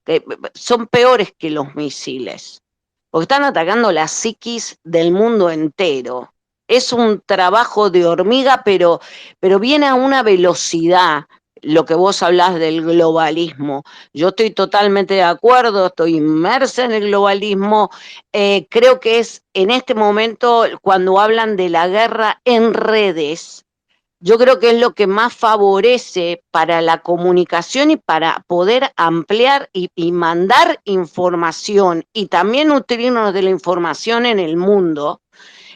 que son peores que los misiles, porque están atacando la psiquis del mundo entero. Es un trabajo de hormiga, pero viene a una velocidad, lo que vos hablás del globalismo. Yo estoy totalmente de acuerdo, estoy inmersa en el globalismo. Creo que es en este momento cuando hablan de la guerra en redes, yo creo que es lo que más favorece para la comunicación y para poder ampliar y mandar información y también nutrirnos de la información en el mundo,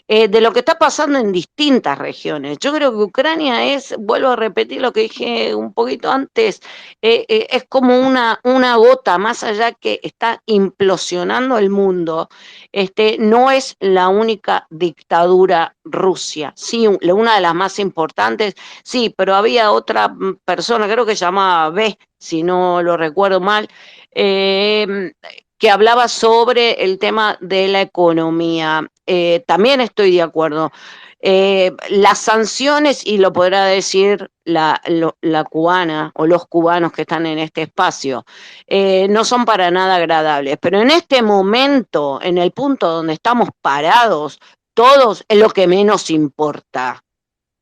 de lo que está pasando en distintas regiones. Yo creo que Ucrania es, vuelvo a repetir lo que dije un poquito antes, es como una gota más allá que está implosionando el mundo. No es la única dictadura Rusia, sí, una de las más importantes, sí, pero había otra persona, creo que se llamaba B, si no lo recuerdo mal, eh, que hablaba sobre el tema de la economía. También estoy de acuerdo. Las sanciones, y lo podrá decir la cubana o los cubanos que están en este espacio, no son para nada agradables, pero en este momento, en el punto donde estamos parados, todos es lo que menos importa.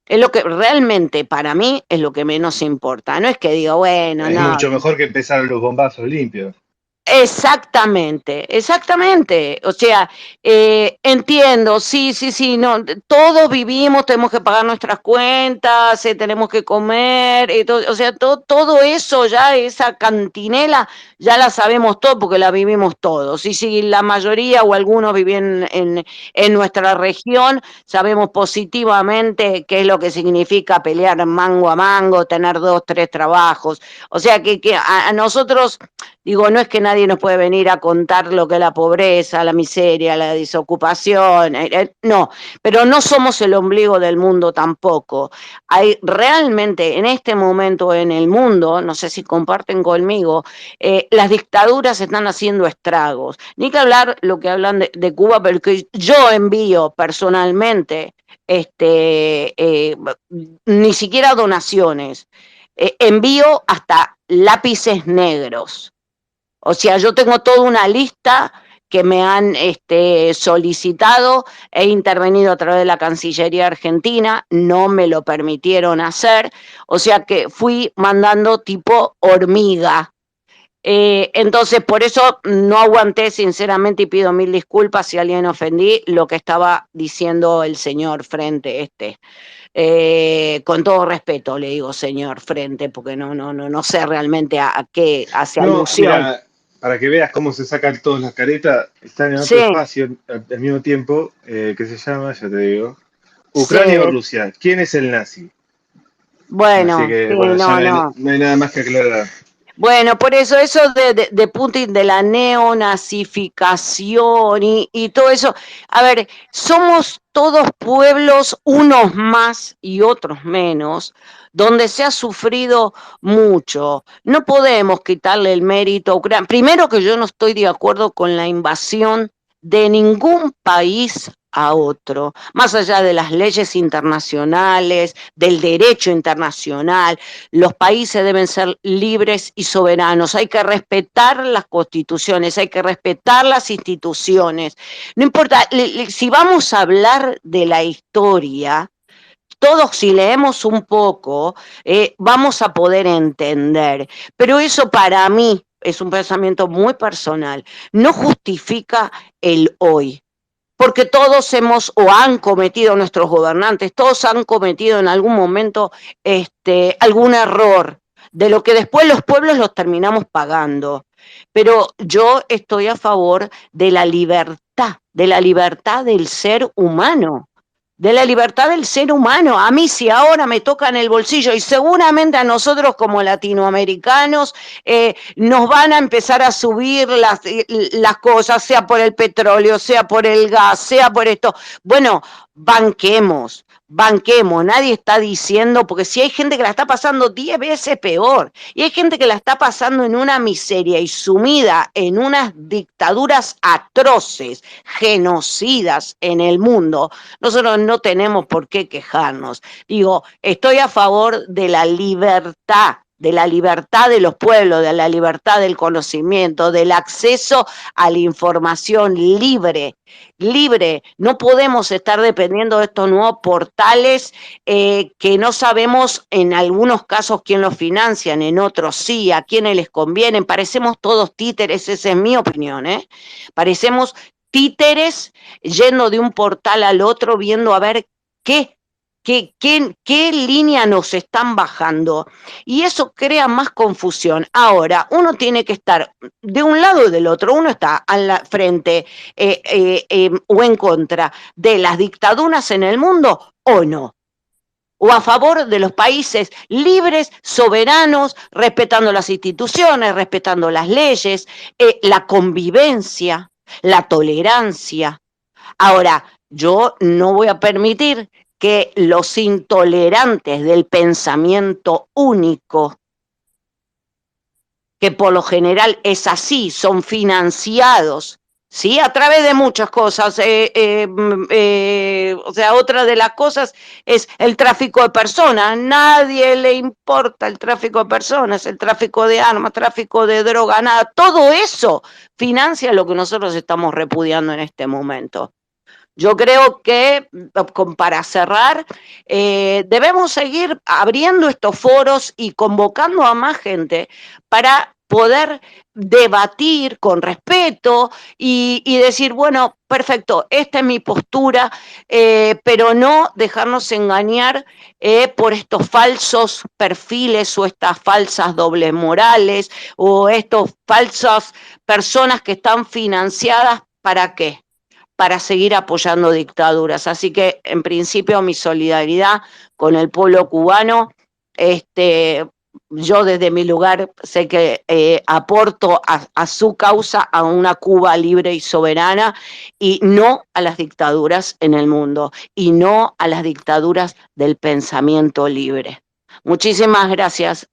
Es lo que realmente para mí es lo que menos importa. No es que diga, bueno, Es no. mucho mejor que empezar los bombazos limpios. Exactamente, exactamente. O sea, entiendo, sí, sí, sí, no, todos vivimos, tenemos que pagar nuestras cuentas, tenemos que comer, o sea, todo eso ya, esa cantinela, ya la sabemos todo porque la vivimos todos. Y si la mayoría o algunos viven en nuestra región, sabemos positivamente qué es lo que significa pelear mango a mango, tener dos, tres trabajos. O sea, que a nosotros. Digo, no es que nadie nos puede venir a contar lo que es la pobreza, la miseria, la desocupación, no, pero no somos el ombligo del mundo tampoco. Hay realmente en este momento en el mundo, no sé si comparten conmigo, las dictaduras están haciendo estragos. Ni que hablar lo que hablan de Cuba, porque yo envío personalmente, ni siquiera donaciones, envío hasta lápices negros. O sea, yo tengo toda una lista que me han solicitado, he intervenido a través de la Cancillería Argentina, no me lo permitieron hacer, o sea que fui mandando tipo hormiga. Entonces, por eso no aguanté sinceramente y pido mil disculpas si a alguien ofendí lo que estaba diciendo el señor Frente con todo respeto le digo señor Frente, porque no sé realmente a qué hace No, alusión. mira, para que veas cómo se sacan todas las caretas, están en otro Sí, espacio al mismo tiempo, que se llama, ya te digo, Ucrania o sí, Rusia. ¿Quién es el nazi? Así bueno, que, sí, bueno, ya no, no. no hay nada más que aclarar. Bueno, por eso de Putin, de la neonazificación y todo eso, a ver, somos todos pueblos, unos más y otros menos, donde se ha sufrido mucho. No podemos quitarle el mérito a Ucrania. Primero que yo no estoy de acuerdo con la invasión de ningún país a otro, más allá de las leyes internacionales, del derecho internacional. Los países deben ser libres y soberanos. Hay que respetar las constituciones, hay que respetar las instituciones. No importa, si vamos a hablar de la historia, todos si leemos un poco, vamos a poder entender. Pero eso para mí es un pensamiento muy personal. No justifica el hoy porque todos hemos o han cometido nuestros gobernantes, todos han cometido en algún momento algún error, de lo que después los pueblos los terminamos pagando. Pero yo estoy a favor de la libertad del ser humano, de la libertad del ser humano. A mí si ahora me toca en el bolsillo y seguramente a nosotros como latinoamericanos nos van a empezar a subir las cosas, sea por el petróleo, sea por el gas, sea por esto. Bueno, banquemos, banquemos, nadie está diciendo, porque si hay gente que la está pasando 10 veces peor, y hay gente que la está pasando en una miseria y sumida en unas dictaduras atroces, genocidas en el mundo, nosotros no tenemos por qué quejarnos. Digo, estoy a favor de la libertad de la libertad de los pueblos, de la libertad del conocimiento, del acceso a la información libre. No podemos estar dependiendo de estos nuevos portales que no sabemos en algunos casos quién los financian, en otros sí, a quiénes les convienen. Parecemos todos títeres, esa es mi opinión, ¿eh? Parecemos títeres yendo de un portal al otro, viendo a ver qué línea nos están bajando, y eso crea más confusión. Ahora, uno tiene que estar de un lado o del otro, uno está a la frente o en contra de las dictaduras en el mundo o no, o a favor de los países libres, soberanos, respetando las instituciones, respetando las leyes, la convivencia, la tolerancia. Ahora, yo no voy a permitir que los intolerantes del pensamiento único, que por lo general es así, son financiados, ¿sí? A través de muchas cosas. O sea, otra de las cosas es el tráfico de personas. Nadie le importa el tráfico de personas, el tráfico de armas, tráfico de droga, nada. Todo eso financia lo que nosotros estamos repudiando en este momento. Yo creo que, para cerrar, debemos seguir abriendo estos foros y convocando a más gente para poder debatir con respeto y decir, bueno, perfecto, esta es mi postura, pero no dejarnos engañar por estos falsos perfiles o estas falsas dobles morales o estas falsas personas que están financiadas. ¿Para qué? Para seguir apoyando dictaduras. Así que, en principio, mi solidaridad con el pueblo cubano. Yo desde mi lugar sé que aporto a su causa, a una Cuba libre y soberana, y no a las dictaduras en el mundo, y no a las dictaduras del pensamiento libre. Muchísimas gracias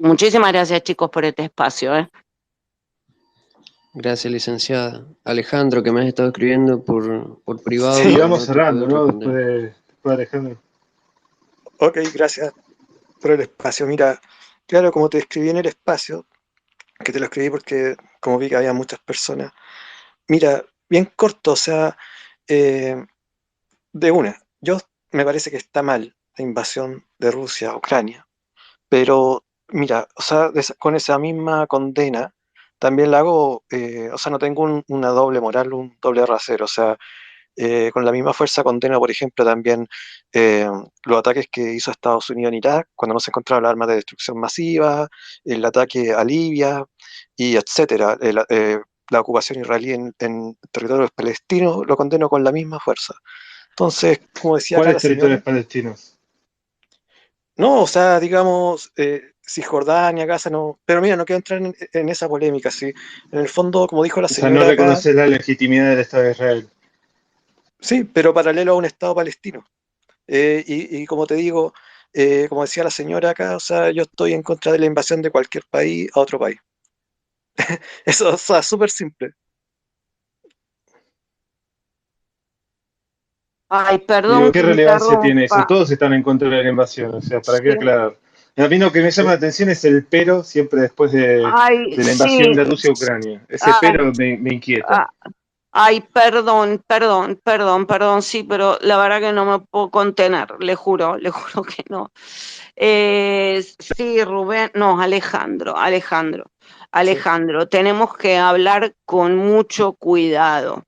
chicos por este espacio. Gracias, licenciada. Alejandro, que me has estado escribiendo por privado. Sí, no vamos te cerrando, puedo ¿no? responder. Después de Alejandro. Ok, gracias por el espacio. Mira, claro, como te escribí en el espacio, que te lo escribí porque como vi que había muchas personas. Mira, bien corto, o sea, de una, me parece que está mal la invasión de Rusia a Ucrania, pero mira, o sea, con esa misma condena, también la hago, o sea, no tengo una doble moral, un doble rasero, o sea, con la misma fuerza condena, por ejemplo, también los ataques que hizo Estados Unidos en Irak, cuando no se encontraron las armas de destrucción masiva, el ataque a Libia, y etcétera. La ocupación israelí en territorios palestinos, lo condeno con la misma fuerza. Entonces, como decía acá la ¿Cuáles territorios señora, palestinos? no, o sea, digamos, Cisjordania, Gaza, no, pero mira, no quiero entrar en esa polémica, sí. En el fondo, como dijo la O sea, no señora acá, reconoces la legitimidad del Estado de Israel. sí, pero paralelo a un Estado palestino. Y como te digo, como decía la señora acá, o sea, yo estoy en contra de la invasión de cualquier país a otro país. Eso, o sea, súper simple. Ay, Digo, perdón ¿qué que relevancia tiene eso? interrumpa. Todos están en contra de la invasión, o sea, ¿para qué Sí. aclarar? A mí lo que me llama la atención es el pero siempre después de Ay, la invasión sí. de Rusia a Ucrania. Ese Ay, pero me inquieta. ay, perdón, sí, pero la verdad que no me puedo contener, le juro que no. Sí, Rubén, no, Sí. Alejandro, tenemos que hablar con mucho cuidado.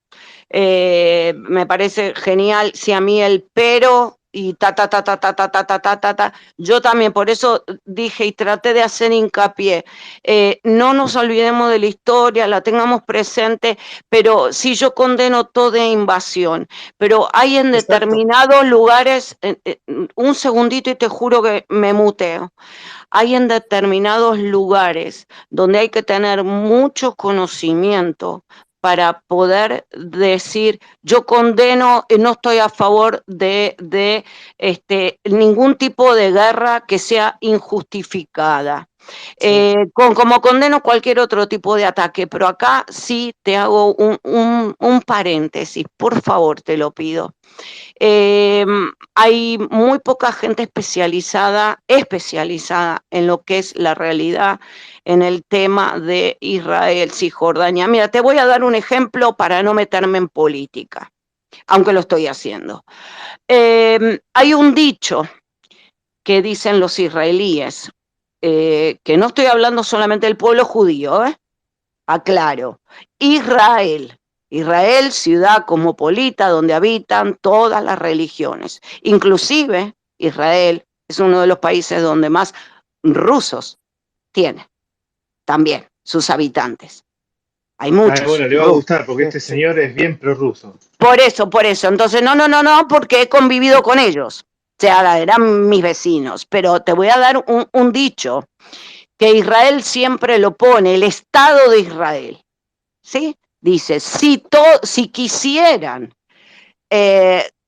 Me parece genial, si a mí el pero y yo también, por eso dije y traté de hacer hincapié, no nos olvidemos de la historia, la tengamos presente, pero sí, yo condeno toda invasión, pero hay en Exacto. determinados lugares, un segundito y te juro que me muteo. Hay en determinados lugares donde hay que tener mucho conocimiento para poder decir, yo condeno, no estoy a favor de ningún tipo de guerra que sea injustificada. Como condeno cualquier otro tipo de ataque, pero acá sí te hago un paréntesis, por favor, te lo pido. Hay muy poca gente especializada en lo que es la realidad en el tema de Israel, Cisjordania. Mira, te voy a dar un ejemplo para no meterme en política, aunque lo estoy haciendo. Hay un dicho que dicen los israelíes, que no estoy hablando solamente del pueblo judío, aclaro, Israel, ciudad cosmopolita donde habitan todas las religiones, inclusive Israel es uno de los países donde más rusos tiene, también sus habitantes. Hay muchos. Bueno, le va a gustar porque este señor es bien prorruso. Por eso. Entonces, no, porque he convivido con ellos. O sea, eran mis vecinos. Pero te voy a dar un dicho que Israel siempre lo pone, el Estado de Israel. ¿Sí? Dice, si quisieran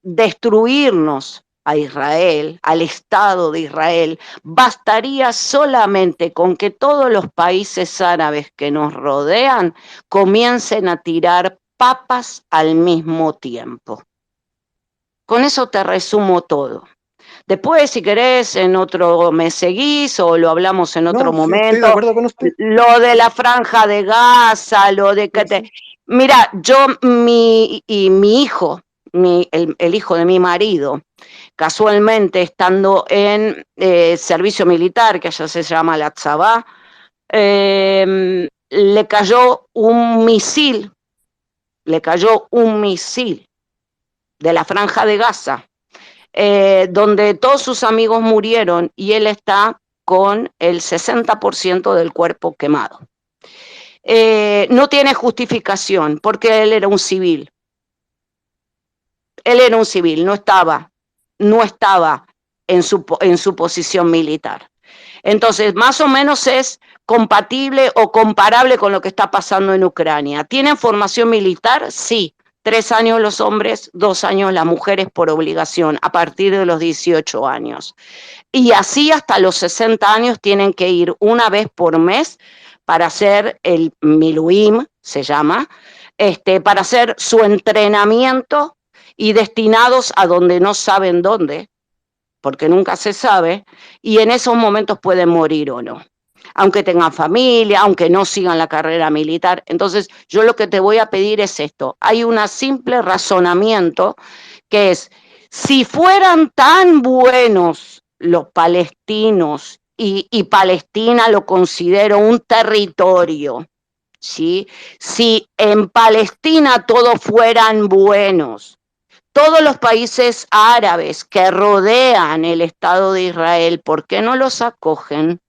destruirnos a Israel, al Estado de Israel, bastaría solamente con que todos los países árabes que nos rodean comiencen a tirar papas al mismo tiempo. Con eso te resumo todo. Después, si querés, en otro me seguís o lo hablamos en otro momento. Estoy de acuerdo con usted. Lo de la franja de Gaza, lo de que te... Mira, mi hijo, el hijo de mi marido, casualmente estando en servicio militar, que allá se llama la Tzabá, le cayó un misil de la franja de Gaza, donde todos sus amigos murieron y él está con el 60% del cuerpo quemado. No tiene justificación porque él era un civil. No estaba en su posición militar. Entonces, más o menos es compatible o comparable con lo que está pasando en Ucrania. ¿Tienen formación militar? Sí. 3 años los hombres, 2 años las mujeres por obligación, a partir de los 18 años. Y así hasta los 60 años tienen que ir una vez por mes para hacer el Miluim, se llama, para hacer su entrenamiento y destinados a donde no saben dónde, porque nunca se sabe, y en esos momentos pueden morir o no, aunque tengan familia, aunque no sigan la carrera militar. Entonces, yo lo que te voy a pedir es esto. Hay un simple razonamiento que es, si fueran tan buenos los palestinos, y Palestina lo considero un territorio, ¿sí? Si en Palestina todos fueran buenos, todos los países árabes que rodean el Estado de Israel, ¿por qué no los acogen?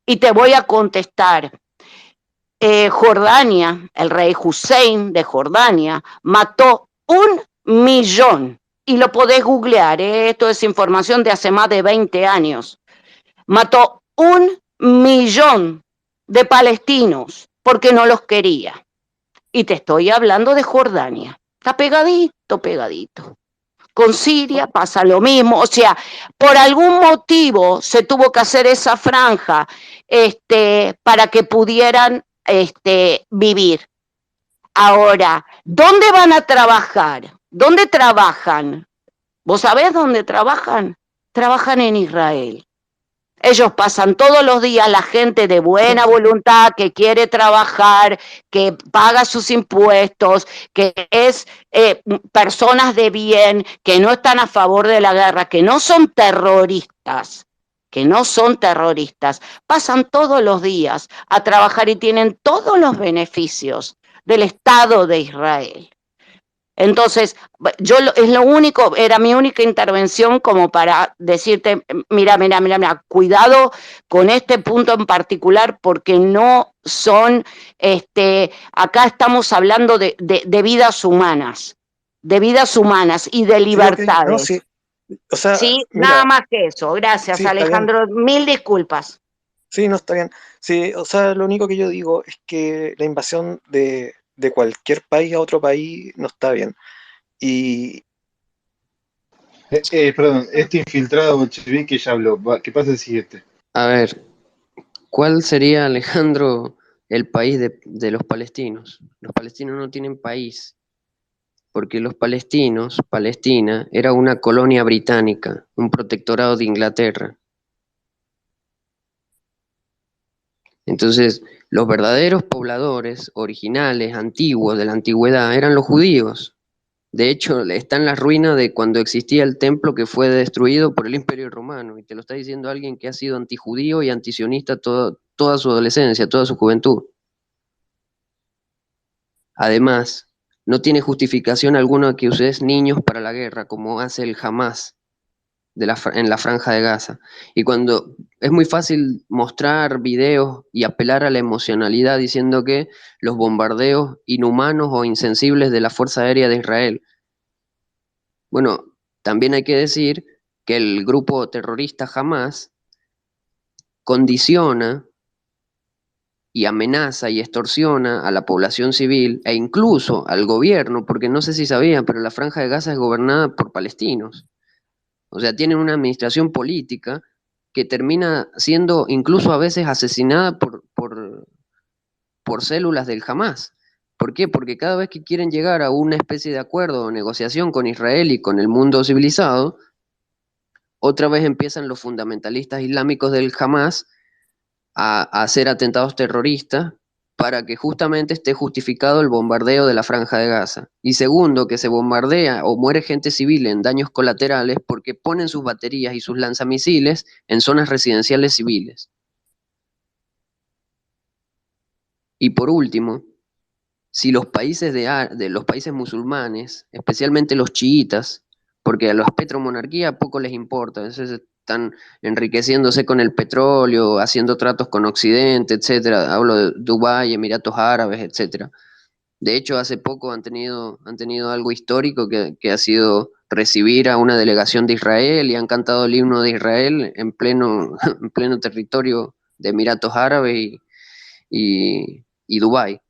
Y te voy a contestar. Jordania, el rey Hussein de Jordania, mató 1 millón. Y lo podés googlear, esto es información de hace más de 20 años. Mató 1 millón de palestinos porque no los quería. Y te estoy hablando de Jordania. Está pegadito. Con Siria pasa lo mismo, o sea, por algún motivo se tuvo que hacer esa franja para que pudieran vivir. Ahora, ¿dónde van a trabajar? ¿Dónde trabajan? ¿Vos sabés dónde trabajan? Trabajan en Israel. Ellos pasan todos los días, la gente de buena voluntad que quiere trabajar, que paga sus impuestos, que es personas de bien, que no están a favor de la guerra, que no son terroristas, pasan todos los días a trabajar y tienen todos los beneficios del Estado de Israel. Entonces, era mi única intervención como para decirte, mira, cuidado con este punto en particular porque no son, acá estamos hablando de vidas humanas y de libertades. Sí, o sea, sí, mira, nada más que eso. Gracias, sí, Alejandro. Mil disculpas. Sí, no está bien. Sí, o sea, lo único que yo digo es que la invasión de cualquier país a otro país no está bien. Y Perdón, este infiltrado bolchevique ya habló. ¿Qué pasa el siguiente? A ver, ¿Cuál sería, Alejandro, el país de los palestinos? Los palestinos no tienen país, porque los palestinos, Palestina, era una colonia británica, un protectorado de Inglaterra. Entonces, los verdaderos pobladores originales, antiguos, de la antigüedad, eran los judíos. De hecho, está en las ruinas de cuando existía el templo que fue destruido por el Imperio Romano, y te lo está diciendo alguien que ha sido antijudío y antisionista toda su adolescencia, toda su juventud. Además, no tiene justificación alguna que uses niños para la guerra, como hace el Hamas en la Franja de Gaza. Y cuando es muy fácil mostrar videos y apelar a la emocionalidad diciendo que los bombardeos inhumanos o insensibles de la Fuerza Aérea de Israel. Bueno, también hay que decir que el grupo terrorista Hamas condiciona y amenaza y extorsiona a la población civil e incluso al gobierno, porque no sé si sabían, pero la Franja de Gaza es gobernada por palestinos. O sea, tienen una administración política que termina siendo incluso a veces asesinada por células del Hamas. ¿Por qué? Porque cada vez que quieren llegar a una especie de acuerdo o negociación con Israel y con el mundo civilizado, otra vez empiezan los fundamentalistas islámicos del Hamas a hacer atentados terroristas para que justamente esté justificado el bombardeo de la Franja de Gaza. Y segundo, que se bombardea o muere gente civil en daños colaterales porque ponen sus baterías y sus lanzamisiles en zonas residenciales civiles. Y por último, si los países de los países musulmanes, especialmente los chiitas, porque a las petromonarquías poco les importa, están enriqueciéndose con el petróleo, haciendo tratos con Occidente, etcétera. Hablo de Dubái, Emiratos Árabes, etcétera. De hecho, hace poco han tenido algo histórico que ha sido recibir a una delegación de Israel y han cantado el himno de Israel en pleno, en pleno territorio de Emiratos Árabes y Dubái.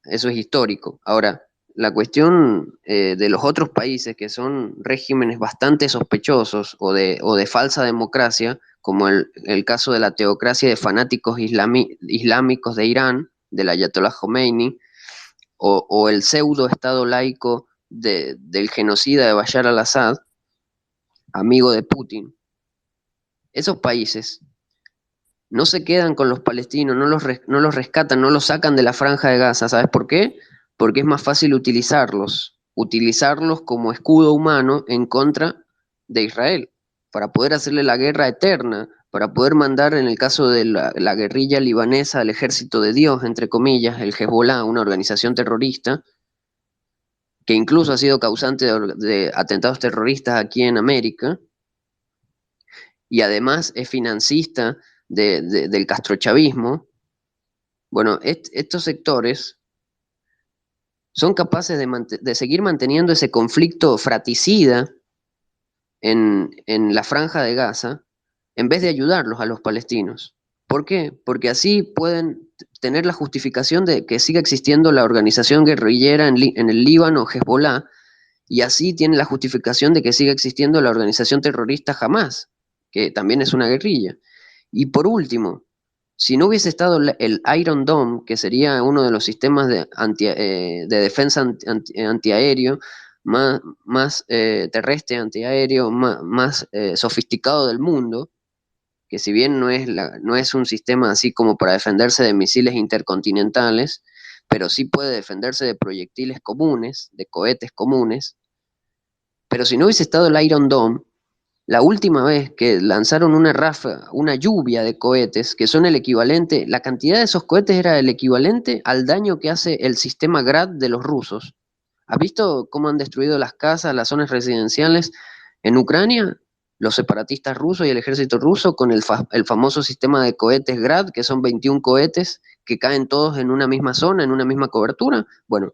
Eso es histórico. Ahora, la cuestión de los otros países que son regímenes bastante sospechosos o de falsa democracia, como el caso de la teocracia de fanáticos islámicos de Irán, del Ayatollah Khomeini, o el pseudo estado laico del genocida de Bashar al-Assad, amigo de Putin, esos países no se quedan con los palestinos, no los rescatan, no los sacan de la Franja de Gaza. ¿Sabes por qué? Porque es más fácil utilizarlos como escudo humano en contra de Israel, para poder hacerle la guerra eterna, para poder mandar, en el caso de la guerrilla libanesa, al ejército de Dios, entre comillas, el Hezbollah, una organización terrorista, que incluso ha sido causante de atentados terroristas aquí en América, y además es financista del castrochavismo. Bueno, estos sectores son capaces de seguir manteniendo ese conflicto fratricida en la Franja de Gaza en vez de ayudarlos a los palestinos. ¿Por qué? Porque así pueden tener la justificación de que siga existiendo la organización guerrillera en el Líbano, Hezbollah, y así tienen la justificación de que siga existiendo la organización terrorista Hamas, que también es una guerrilla. Y por último, si no hubiese estado el Iron Dome, que sería uno de los sistemas de defensa antiaéreo más terrestre, antiaéreo, más sofisticado del mundo, que si bien no es un sistema así como para defenderse de misiles intercontinentales, pero sí puede defenderse de proyectiles comunes, de cohetes comunes. Pero si no hubiese estado el Iron Dome, la última vez que lanzaron una lluvia de cohetes, que son el equivalente, la cantidad de esos cohetes era el equivalente al daño que hace el sistema Grad de los rusos. ¿Has visto cómo han destruido las casas, las zonas residenciales en Ucrania? Los separatistas rusos y el ejército ruso con el famoso sistema de cohetes Grad, que son 21 cohetes que caen todos en una misma zona, en una misma cobertura. Bueno,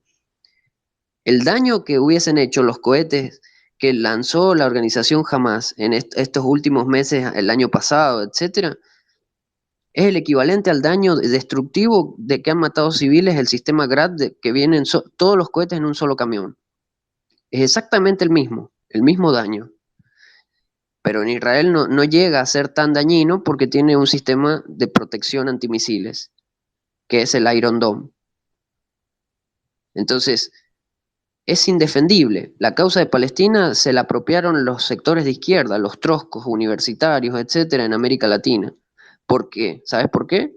el daño que hubiesen hecho los cohetes que lanzó la organización Hamas en estos últimos meses, el año pasado, etcétera, es el equivalente al daño destructivo de que han matado civiles el sistema Grad, que vienen todos los cohetes en un solo camión. Es exactamente el mismo daño. pero en Israel no llega a ser tan dañino porque tiene un sistema de protección antimisiles, que es el Iron Dome. Entonces, es indefendible. La causa de Palestina se la apropiaron los sectores de izquierda, los trotskos universitarios, etcétera, en América Latina. ¿Por qué? ¿Sabes por qué?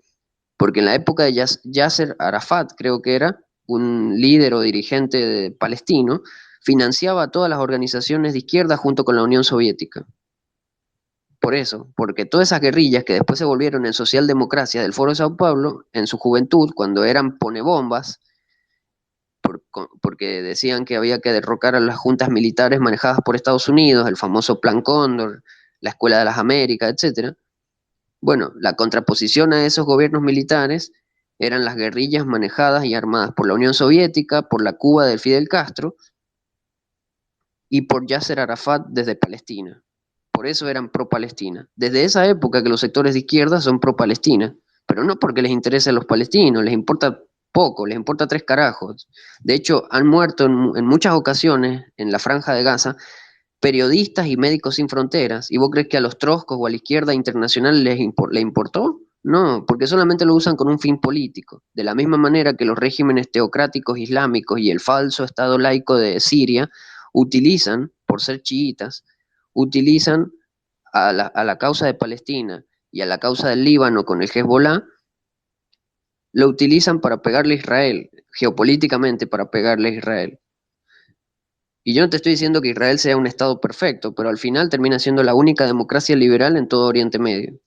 Porque en la época de Yasser Arafat, creo que era, un líder o dirigente palestino, financiaba a todas las organizaciones de izquierda junto con la Unión Soviética. Por eso, porque todas esas guerrillas que después se volvieron en socialdemocracia del Foro de Sao Paulo, en su juventud, cuando eran ponebombas, porque decían que había que derrocar a las juntas militares manejadas por Estados Unidos, el famoso Plan Cóndor, la Escuela de las Américas, etc. Bueno, la contraposición a esos gobiernos militares eran las guerrillas manejadas y armadas por la Unión Soviética, por la Cuba de Fidel Castro y por Yasser Arafat desde Palestina. Por eso eran pro-Palestina. Desde esa época que los sectores de izquierda son pro-Palestina, pero no porque les interese a los palestinos, les importa poco, les importa 3 carajos. De hecho, han muerto en muchas ocasiones en la Franja de Gaza periodistas y médicos sin fronteras. ¿Y vos crees que a los trotskos o a la izquierda internacional le importó? No, porque solamente lo usan con un fin político. De la misma manera que los regímenes teocráticos islámicos y el falso Estado laico de Siria utilizan, por ser chiitas, utilizan a la causa de Palestina y a la causa del Líbano con el Hezbollah, lo utilizan para pegarle a Israel, geopolíticamente para pegarle a Israel. Y yo no te estoy diciendo que Israel sea un Estado perfecto, pero al final termina siendo la única democracia liberal en todo Oriente Medio.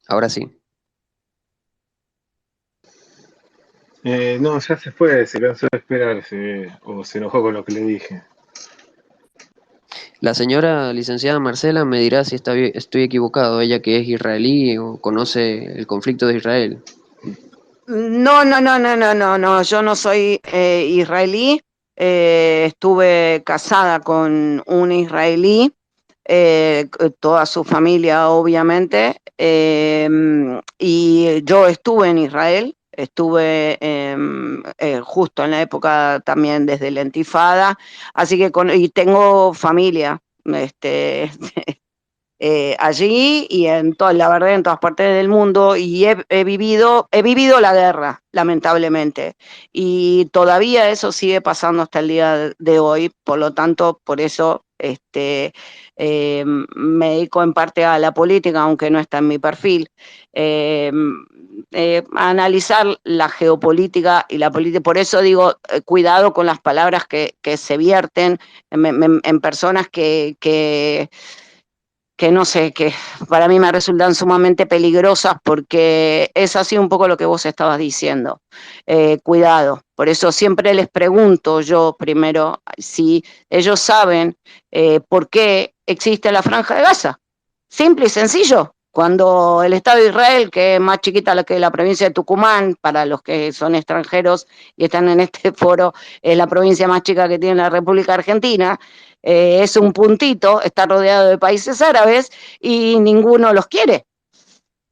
Ahora sí. No, ya se fue, se cansó de esperar, o se enojó con lo que le dije. La señora licenciada Marcela me dirá si estoy equivocado, ella que es israelí o conoce el conflicto de Israel. No, yo no soy israelí. Estuve casada con un israelí, toda su familia obviamente, y yo estuve en Israel, estuve justo en la época también desde la Intifada, así que y tengo familia allí y la verdad en todas partes del mundo, y he vivido la guerra, lamentablemente, y todavía eso sigue pasando hasta el día de hoy. Por lo tanto, por eso me dedico en parte a la política, aunque no está en mi perfil, a analizar la geopolítica y la política. Por eso digo, cuidado con las palabras que se vierten en personas que no sé, que para mí me resultan sumamente peligrosas, porque es así un poco lo que vos estabas diciendo. Cuidado, por eso siempre les pregunto yo primero si ellos saben por qué existe la Franja de Gaza. Simple y sencillo. Cuando el Estado de Israel, que es más chiquita que la provincia de Tucumán, para los que son extranjeros y están en este foro, es la provincia más chica que tiene la República Argentina, es un puntito, está rodeado de países árabes y ninguno los quiere.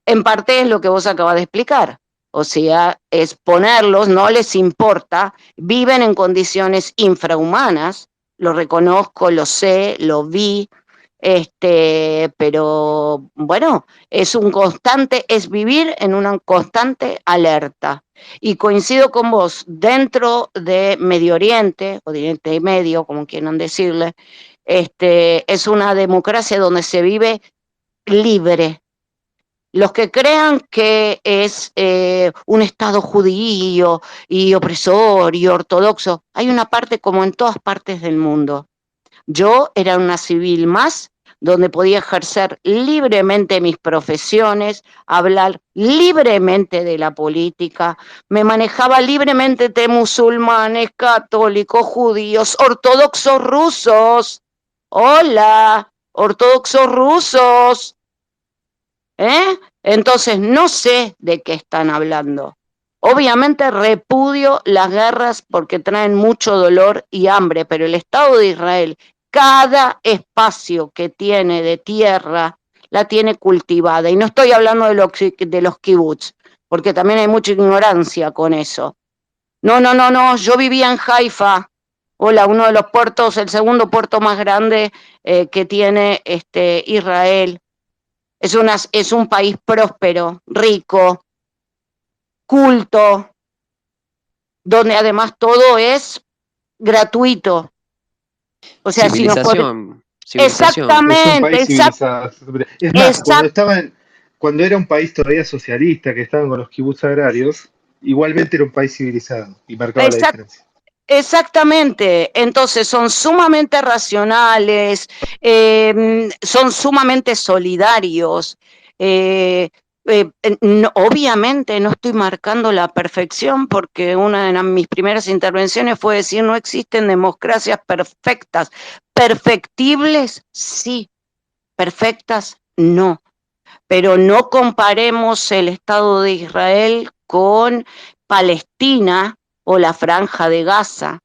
En parte es lo que vos acabas de explicar. O sea, es ponerlos, no les importa, viven en condiciones infrahumanas, lo reconozco, lo sé, lo vi, pero bueno, es vivir en una constante alerta. Y coincido con vos, dentro de Medio Oriente, o Oriente Medio, como quieran decirle, es una democracia donde se vive libre. Los que crean que es un Estado judío y opresor y ortodoxo, hay una parte como en todas partes del mundo. Yo era una civil más, donde podía ejercer libremente mis profesiones, hablar libremente de la política, me manejaba libremente de musulmanes, católicos, judíos, ortodoxos rusos. Hola, ortodoxos rusos. Entonces no sé de qué están hablando. Obviamente repudio las guerras porque traen mucho dolor y hambre, pero el Estado de Israel, cada espacio que tiene de tierra, la tiene cultivada. Y no estoy hablando de los kibbutz, porque también hay mucha ignorancia con eso. No, yo vivía en Haifa, Hola, uno de los puertos, el segundo puerto más grande que tiene Israel. Es un país próspero, rico, culto, donde además todo es gratuito. O sea, si nos Civilización, civilización. Es un exactamente, país civilizado. Es más, exact, cuando era un país todavía socialista, que estaban con los kibbutz agrarios, igualmente era un país civilizado y marcaba la exact, diferencia. exactamente. Entonces son sumamente racionales, son sumamente solidarios. eh, obviamente no estoy marcando la perfección porque una de mis primeras intervenciones fue decir no existen democracias perfectas. Perfectibles, sí. Perfectas, no. Pero no comparemos el Estado de Israel con Palestina o la Franja de Gaza.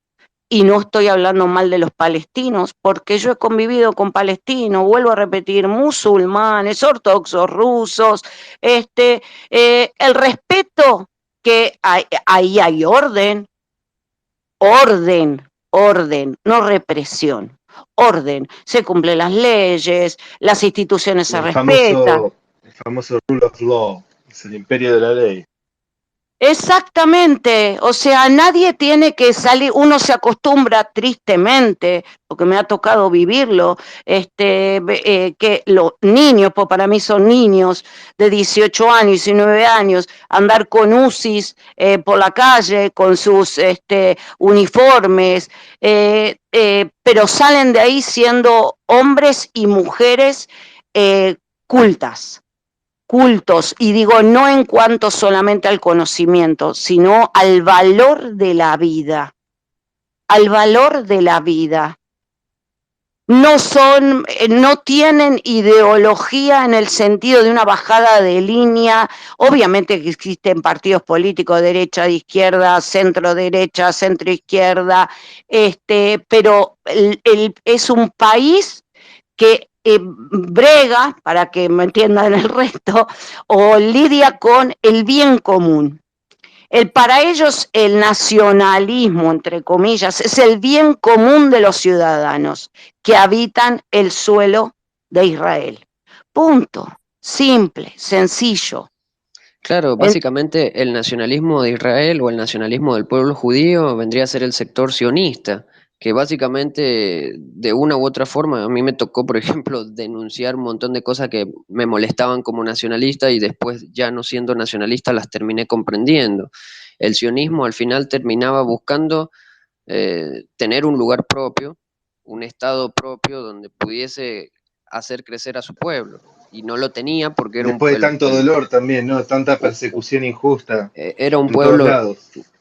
Y no estoy hablando mal de los palestinos, porque yo he convivido con palestinos, vuelvo a repetir, musulmanes, ortodoxos, rusos, el respeto que ahí hay orden, no represión, orden. Se cumplen las leyes, las instituciones se respetan. El famoso rule of law, es el imperio de la ley. Exactamente, o sea, nadie tiene que salir, uno se acostumbra tristemente, porque me ha tocado vivirlo, que los niños, pues para mí son niños de 18 años, 19 años, andar con UCIs por la calle, con sus uniformes, pero salen de ahí siendo hombres y mujeres cultas, cultos, y digo no en cuanto solamente al conocimiento, sino al valor de la vida, al valor de la vida. No tienen ideología en el sentido de una bajada de línea. Obviamente que existen partidos políticos, derecha, de izquierda, centro derecha, centro izquierda, pero es un país que brega, para que me entiendan el resto, o lidia con el bien común. Para ellos el nacionalismo, entre comillas, es el bien común de los ciudadanos que habitan el suelo de Israel. Punto. Simple, sencillo. Claro, básicamente el nacionalismo de Israel o el nacionalismo del pueblo judío vendría a ser el sector sionista, que básicamente de una u otra forma a mí me tocó, por ejemplo, denunciar un montón de cosas que me molestaban como nacionalista y después ya no siendo nacionalista las terminé comprendiendo. El sionismo al final terminaba buscando tener un lugar propio, un estado propio donde pudiese hacer crecer a su pueblo. Y no lo tenía porque era Después de tanto dolor también, ¿no? Tanta persecución injusta era en todos lados.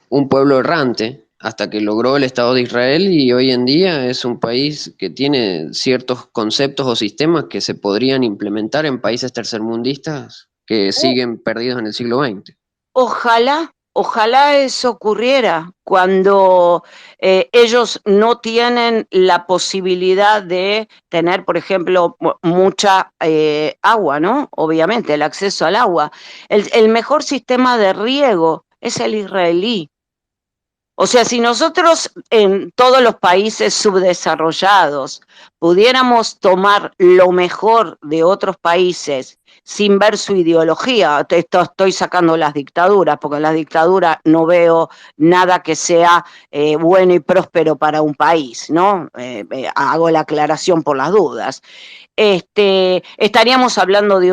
un pueblo errante hasta que logró el Estado de Israel y hoy en día es un país que tiene ciertos conceptos o sistemas que se podrían implementar en países tercermundistas que siguen perdidos en el siglo XX. Ojalá eso ocurriera cuando ellos no tienen la posibilidad de tener, por ejemplo, mucha agua, ¿no? Obviamente, el acceso al agua. El mejor sistema de riego es el israelí. O sea, si nosotros en todos los países subdesarrollados pudiéramos tomar lo mejor de otros países sin ver su ideología, estoy sacando las dictaduras, porque en las dictaduras no veo nada que sea bueno y próspero para un país, ¿no? Hago la aclaración por las dudas. Estaríamos hablando de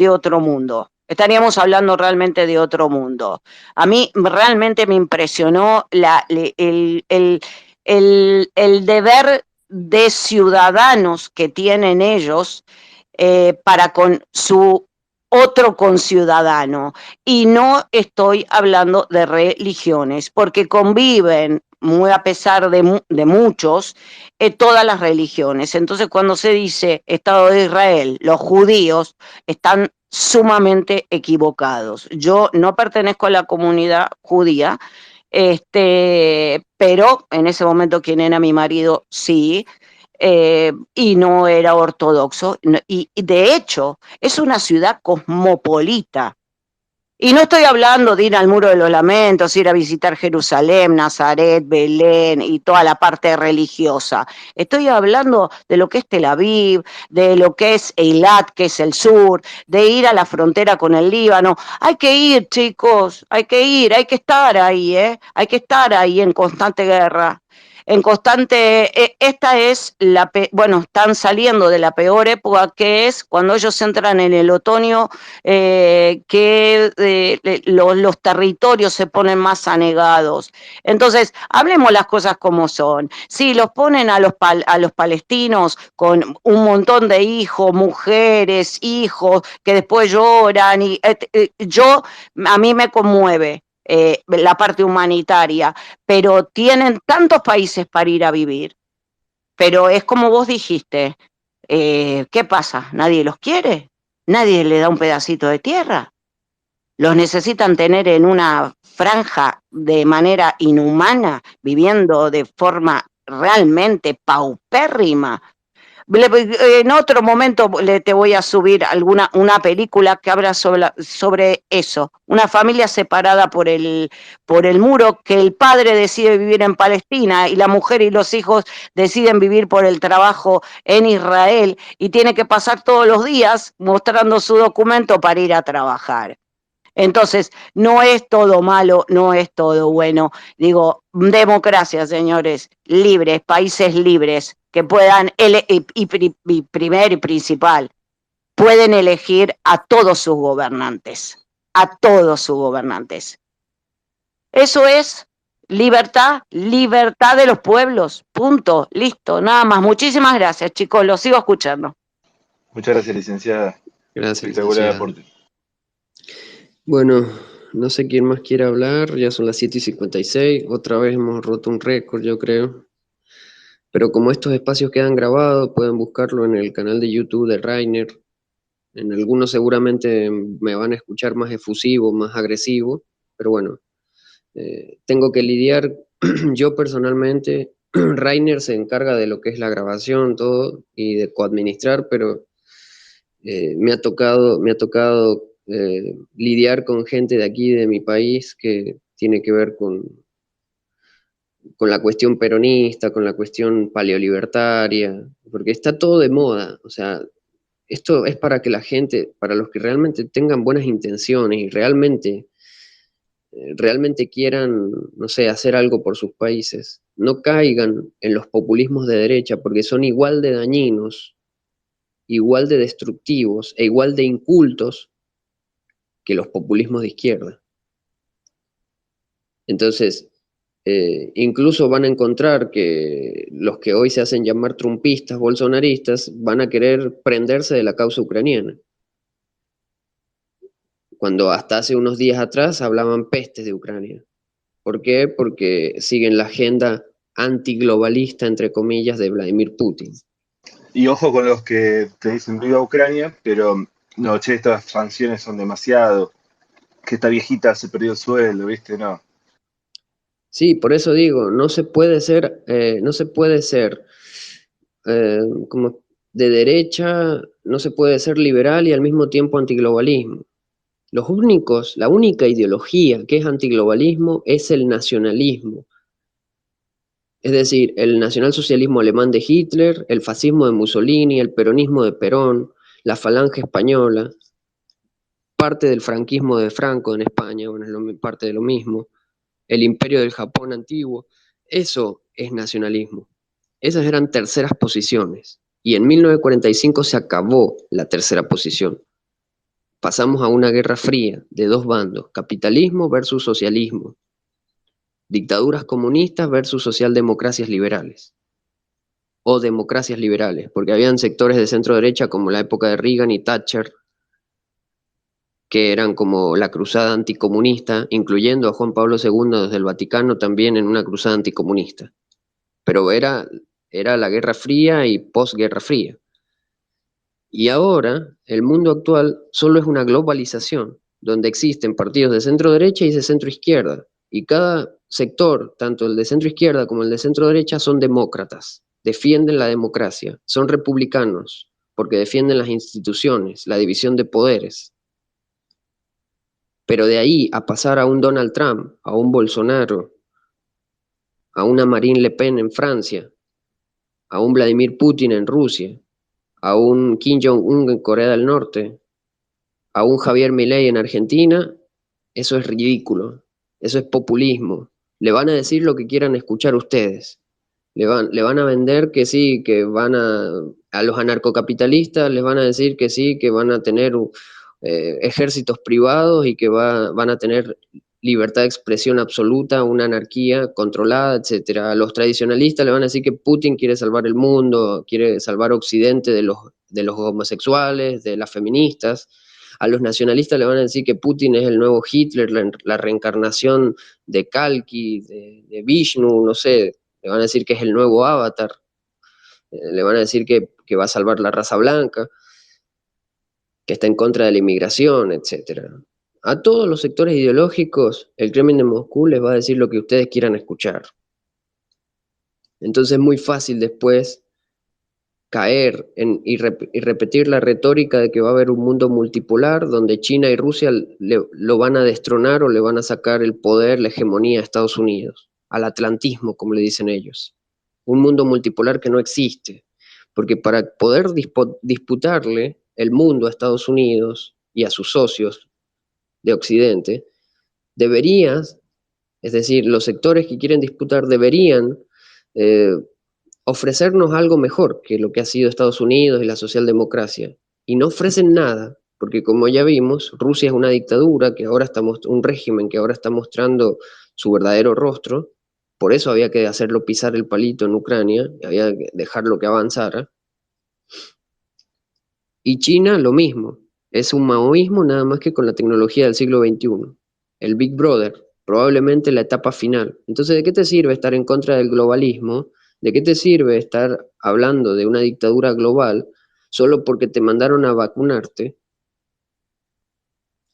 otro mundo. Estaríamos hablando realmente de otro mundo. A mí realmente me impresionó el deber de ciudadanos que tienen ellos para con su otro conciudadano. Y no estoy hablando de religiones, porque conviven, muy a pesar de muchos, todas las religiones. Entonces, cuando se dice Estado de Israel, los judíos están sumamente equivocados. Yo no pertenezco a la comunidad judía, pero en ese momento quien era mi marido sí, y no era ortodoxo, y de hecho es una ciudad cosmopolita. Y no estoy hablando de ir al Muro de los Lamentos, ir a visitar Jerusalén, Nazaret, Belén y toda la parte religiosa. Estoy hablando de lo que es Tel Aviv, de lo que es Eilat, que es el sur, de ir a la frontera con el Líbano. Hay que ir, chicos, hay que ir, hay que estar ahí, ¿eh? Hay que estar ahí en constante guerra. En constante, esta es bueno, están saliendo de la peor época, que es cuando ellos entran en el otoño, que los territorios se ponen más anegados. Entonces, hablemos las cosas como son. Sí, los ponen a los palestinos con un montón de hijos, mujeres, hijos, que después lloran, y a mí me conmueve la parte humanitaria, pero tienen tantos países para ir a vivir. Pero es como vos dijiste, ¿qué pasa? ¿Nadie los quiere? ¿Nadie le da un pedacito de tierra? Los necesitan tener en una franja de manera inhumana, viviendo de forma realmente paupérrima. En otro momento te voy a subir una película que habla sobre eso, una familia separada por el muro, que el padre decide vivir en Palestina y la mujer y los hijos deciden vivir por el trabajo en Israel, y tiene que pasar todos los días mostrando su documento para ir a trabajar. Entonces, no es todo malo, no es todo bueno. Digo, democracia, señores, libres, países libres, que puedan, y primero y principal, pueden elegir a todos sus gobernantes, a todos sus gobernantes. Eso es libertad, libertad de los pueblos, punto, listo, nada más. Muchísimas gracias, chicos, los sigo escuchando. Muchas gracias, licenciada. Gracias, Espectacular licenciada. aporte. Bueno, no sé quién más quiere hablar, ya son las 7:56, otra vez hemos roto un récord, yo creo. Pero como estos espacios quedan grabados, pueden buscarlo en el canal de YouTube de Rainer. En algunos seguramente me van a escuchar más efusivo, más agresivo, pero bueno, tengo que lidiar yo personalmente. Rainer se encarga de lo que es la grabación, todo, y de coadministrar, pero me ha tocado lidiar con gente de aquí, de mi país, que tiene que ver con la cuestión peronista, con la cuestión paleolibertaria, porque está todo de moda. O sea, esto es para que la gente, para los que realmente tengan buenas intenciones y realmente quieran, no sé, hacer algo por sus países, no caigan en los populismos de derecha, porque son igual de dañinos, igual de destructivos e igual de incultos que los populismos de izquierda. Entonces, incluso van a encontrar que los que hoy se hacen llamar trumpistas, bolsonaristas, van a querer prenderse de la causa ucraniana, cuando hasta hace unos días atrás hablaban pestes de Ucrania. ¿Por qué? Porque siguen la agenda antiglobalista, entre comillas, de Vladimir Putin. Y ojo con los que te dicen viva Ucrania, pero no, che, estas sanciones son demasiado, que esta viejita se perdió el sueldo, ¿viste? No. Sí, por eso digo, no se puede ser como de derecha, no se puede ser liberal y al mismo tiempo antiglobalismo. La única ideología que es antiglobalismo es el nacionalismo. Es decir, el nacionalsocialismo alemán de Hitler, el fascismo de Mussolini, el peronismo de Perón, la falange española, parte del franquismo de Franco en España, bueno, es parte de lo mismo, el imperio del Japón antiguo. Eso es nacionalismo. Esas eran terceras posiciones. Y en 1945 se acabó la tercera posición. Pasamos a una guerra fría de dos bandos, capitalismo versus socialismo, dictaduras comunistas versus socialdemocracias liberales, o democracias liberales, porque habían sectores de centro derecha como la época de Reagan y Thatcher, que eran como la cruzada anticomunista, incluyendo a Juan Pablo II desde el Vaticano también en una cruzada anticomunista. Pero era la Guerra Fría y posguerra fría. Y ahora, el mundo actual solo es una globalización, donde existen partidos de centro derecha y de centro izquierda, y cada sector, tanto el de centro izquierda como el de centro derecha, son demócratas, defienden la democracia, son republicanos, porque defienden las instituciones, la división de poderes. Pero de ahí a pasar a un Donald Trump, a un Bolsonaro, a una Marine Le Pen en Francia, a un Vladimir Putin en Rusia, a un Kim Jong-un en Corea del Norte, a un Javier Milei en Argentina, eso es ridículo, eso es populismo. Le van a decir lo que quieran escuchar ustedes. Le van a vender que sí, que van a los anarcocapitalistas les van a decir que sí, que van a tener ejércitos privados y que van a tener libertad de expresión absoluta, una anarquía controlada, etcétera. A los tradicionalistas le van a decir que Putin quiere salvar el mundo, quiere salvar Occidente de los homosexuales, de las feministas. A los nacionalistas le van a decir que Putin es el nuevo Hitler, la reencarnación de Kalki, de Vishnu, no sé, le van a decir que es el nuevo Avatar, le van a decir que va a salvar la raza blanca, que está en contra de la inmigración, etc. A todos los sectores ideológicos, el Kremlin de Moscú les va a decir lo que ustedes quieran escuchar. Entonces es muy fácil después caer y repetir la retórica de que va a haber un mundo multipolar donde China y Rusia lo van a destronar o le van a sacar el poder, la hegemonía a Estados Unidos, al atlantismo, como le dicen ellos. Un mundo multipolar que no existe, porque para poder disputarle el mundo a Estados Unidos y a sus socios de Occidente, deberías, es decir, los sectores que quieren disputar deberían ofrecernos algo mejor que lo que ha sido Estados Unidos y la socialdemocracia. Y no ofrecen nada, porque como ya vimos, Rusia es una dictadura, un régimen que ahora está mostrando su verdadero rostro. Por eso había que hacerlo pisar el palito en Ucrania, había que dejarlo que avanzara. Y China lo mismo, es un maoísmo nada más que con la tecnología del siglo XXI. El Big Brother, probablemente la etapa final. Entonces, ¿de qué te sirve estar en contra del globalismo? ¿De qué te sirve estar hablando de una dictadura global solo porque te mandaron a vacunarte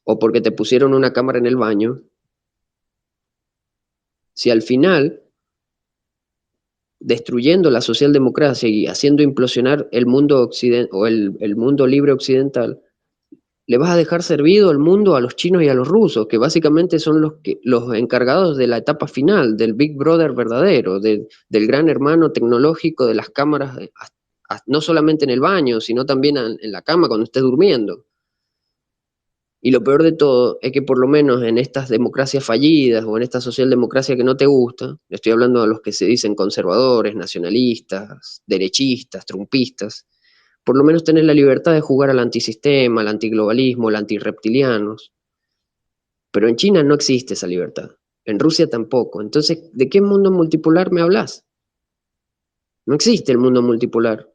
o porque te pusieron una cámara en el baño? Si al final, destruyendo la socialdemocracia y haciendo implosionar el mundo o el mundo libre occidental, le vas a dejar servido al mundo a los chinos y a los rusos, que básicamente son los encargados de la etapa final, del Big Brother verdadero, del gran hermano tecnológico, de las cámaras, no solamente en el baño, sino también en la cama cuando estés durmiendo. Y lo peor de todo es que por lo menos en estas democracias fallidas o en esta socialdemocracia que no te gusta, le estoy hablando a los que se dicen conservadores, nacionalistas, derechistas, trumpistas, por lo menos tenés la libertad de jugar al antisistema, al antiglobalismo, al antirreptilianos. Pero en China no existe esa libertad. En Rusia tampoco. Entonces, ¿de qué mundo multipolar me hablas? No existe el mundo multipolar.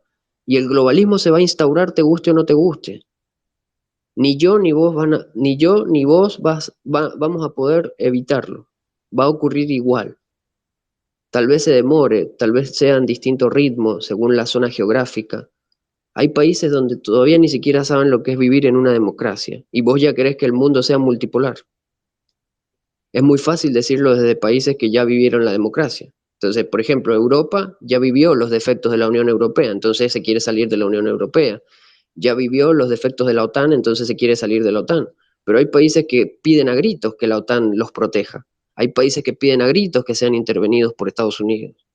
Y el globalismo se va a instaurar te guste o no te guste. Ni yo ni vos vamos a poder evitarlo. Va a ocurrir igual. Tal vez se demore, tal vez sean distintos ritmos según la zona geográfica. Hay países donde todavía ni siquiera saben lo que es vivir en una democracia, y vos ya querés que el mundo sea multipolar. Es muy fácil decirlo desde países que ya vivieron la democracia. Entonces, por ejemplo, Europa ya vivió los defectos de la Unión Europea, entonces se quiere salir de la Unión Europea. Ya vivió los defectos de la OTAN, entonces se quiere salir de la OTAN. Pero hay países que piden a gritos que la OTAN los proteja. Hay países que piden a gritos que sean intervenidos por Estados Unidos.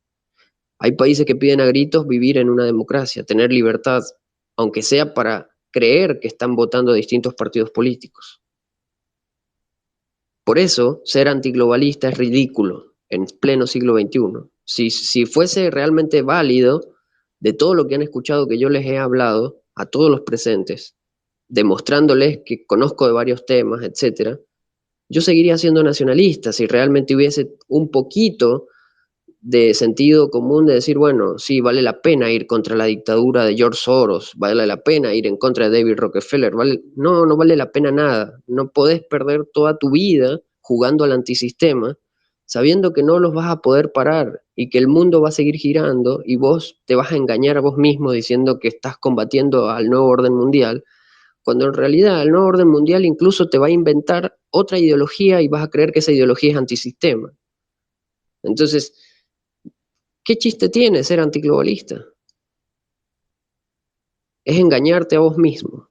Hay países que piden a gritos vivir en una democracia, tener libertad, aunque sea para creer que están votando a distintos partidos políticos. Por eso, ser antiglobalista es ridículo en pleno siglo XXI. Si fuese realmente válido, de todo lo que han escuchado que yo les he hablado, a todos los presentes, demostrándoles que conozco de varios temas, etc., yo seguiría siendo nacionalista si realmente hubiese un poquito de sentido común de decir, bueno, sí, vale la pena ir contra la dictadura de George Soros, vale la pena ir en contra de David Rockefeller, no vale la pena nada, no podés perder toda tu vida jugando al antisistema, sabiendo que no los vas a poder parar y que el mundo va a seguir girando y vos te vas a engañar a vos mismo diciendo que estás combatiendo al nuevo orden mundial, cuando en realidad el nuevo orden mundial incluso te va a inventar otra ideología y vas a creer que esa ideología es antisistema. Entonces, ¿qué chiste tiene ser antiglobalista? Es engañarte a vos mismo.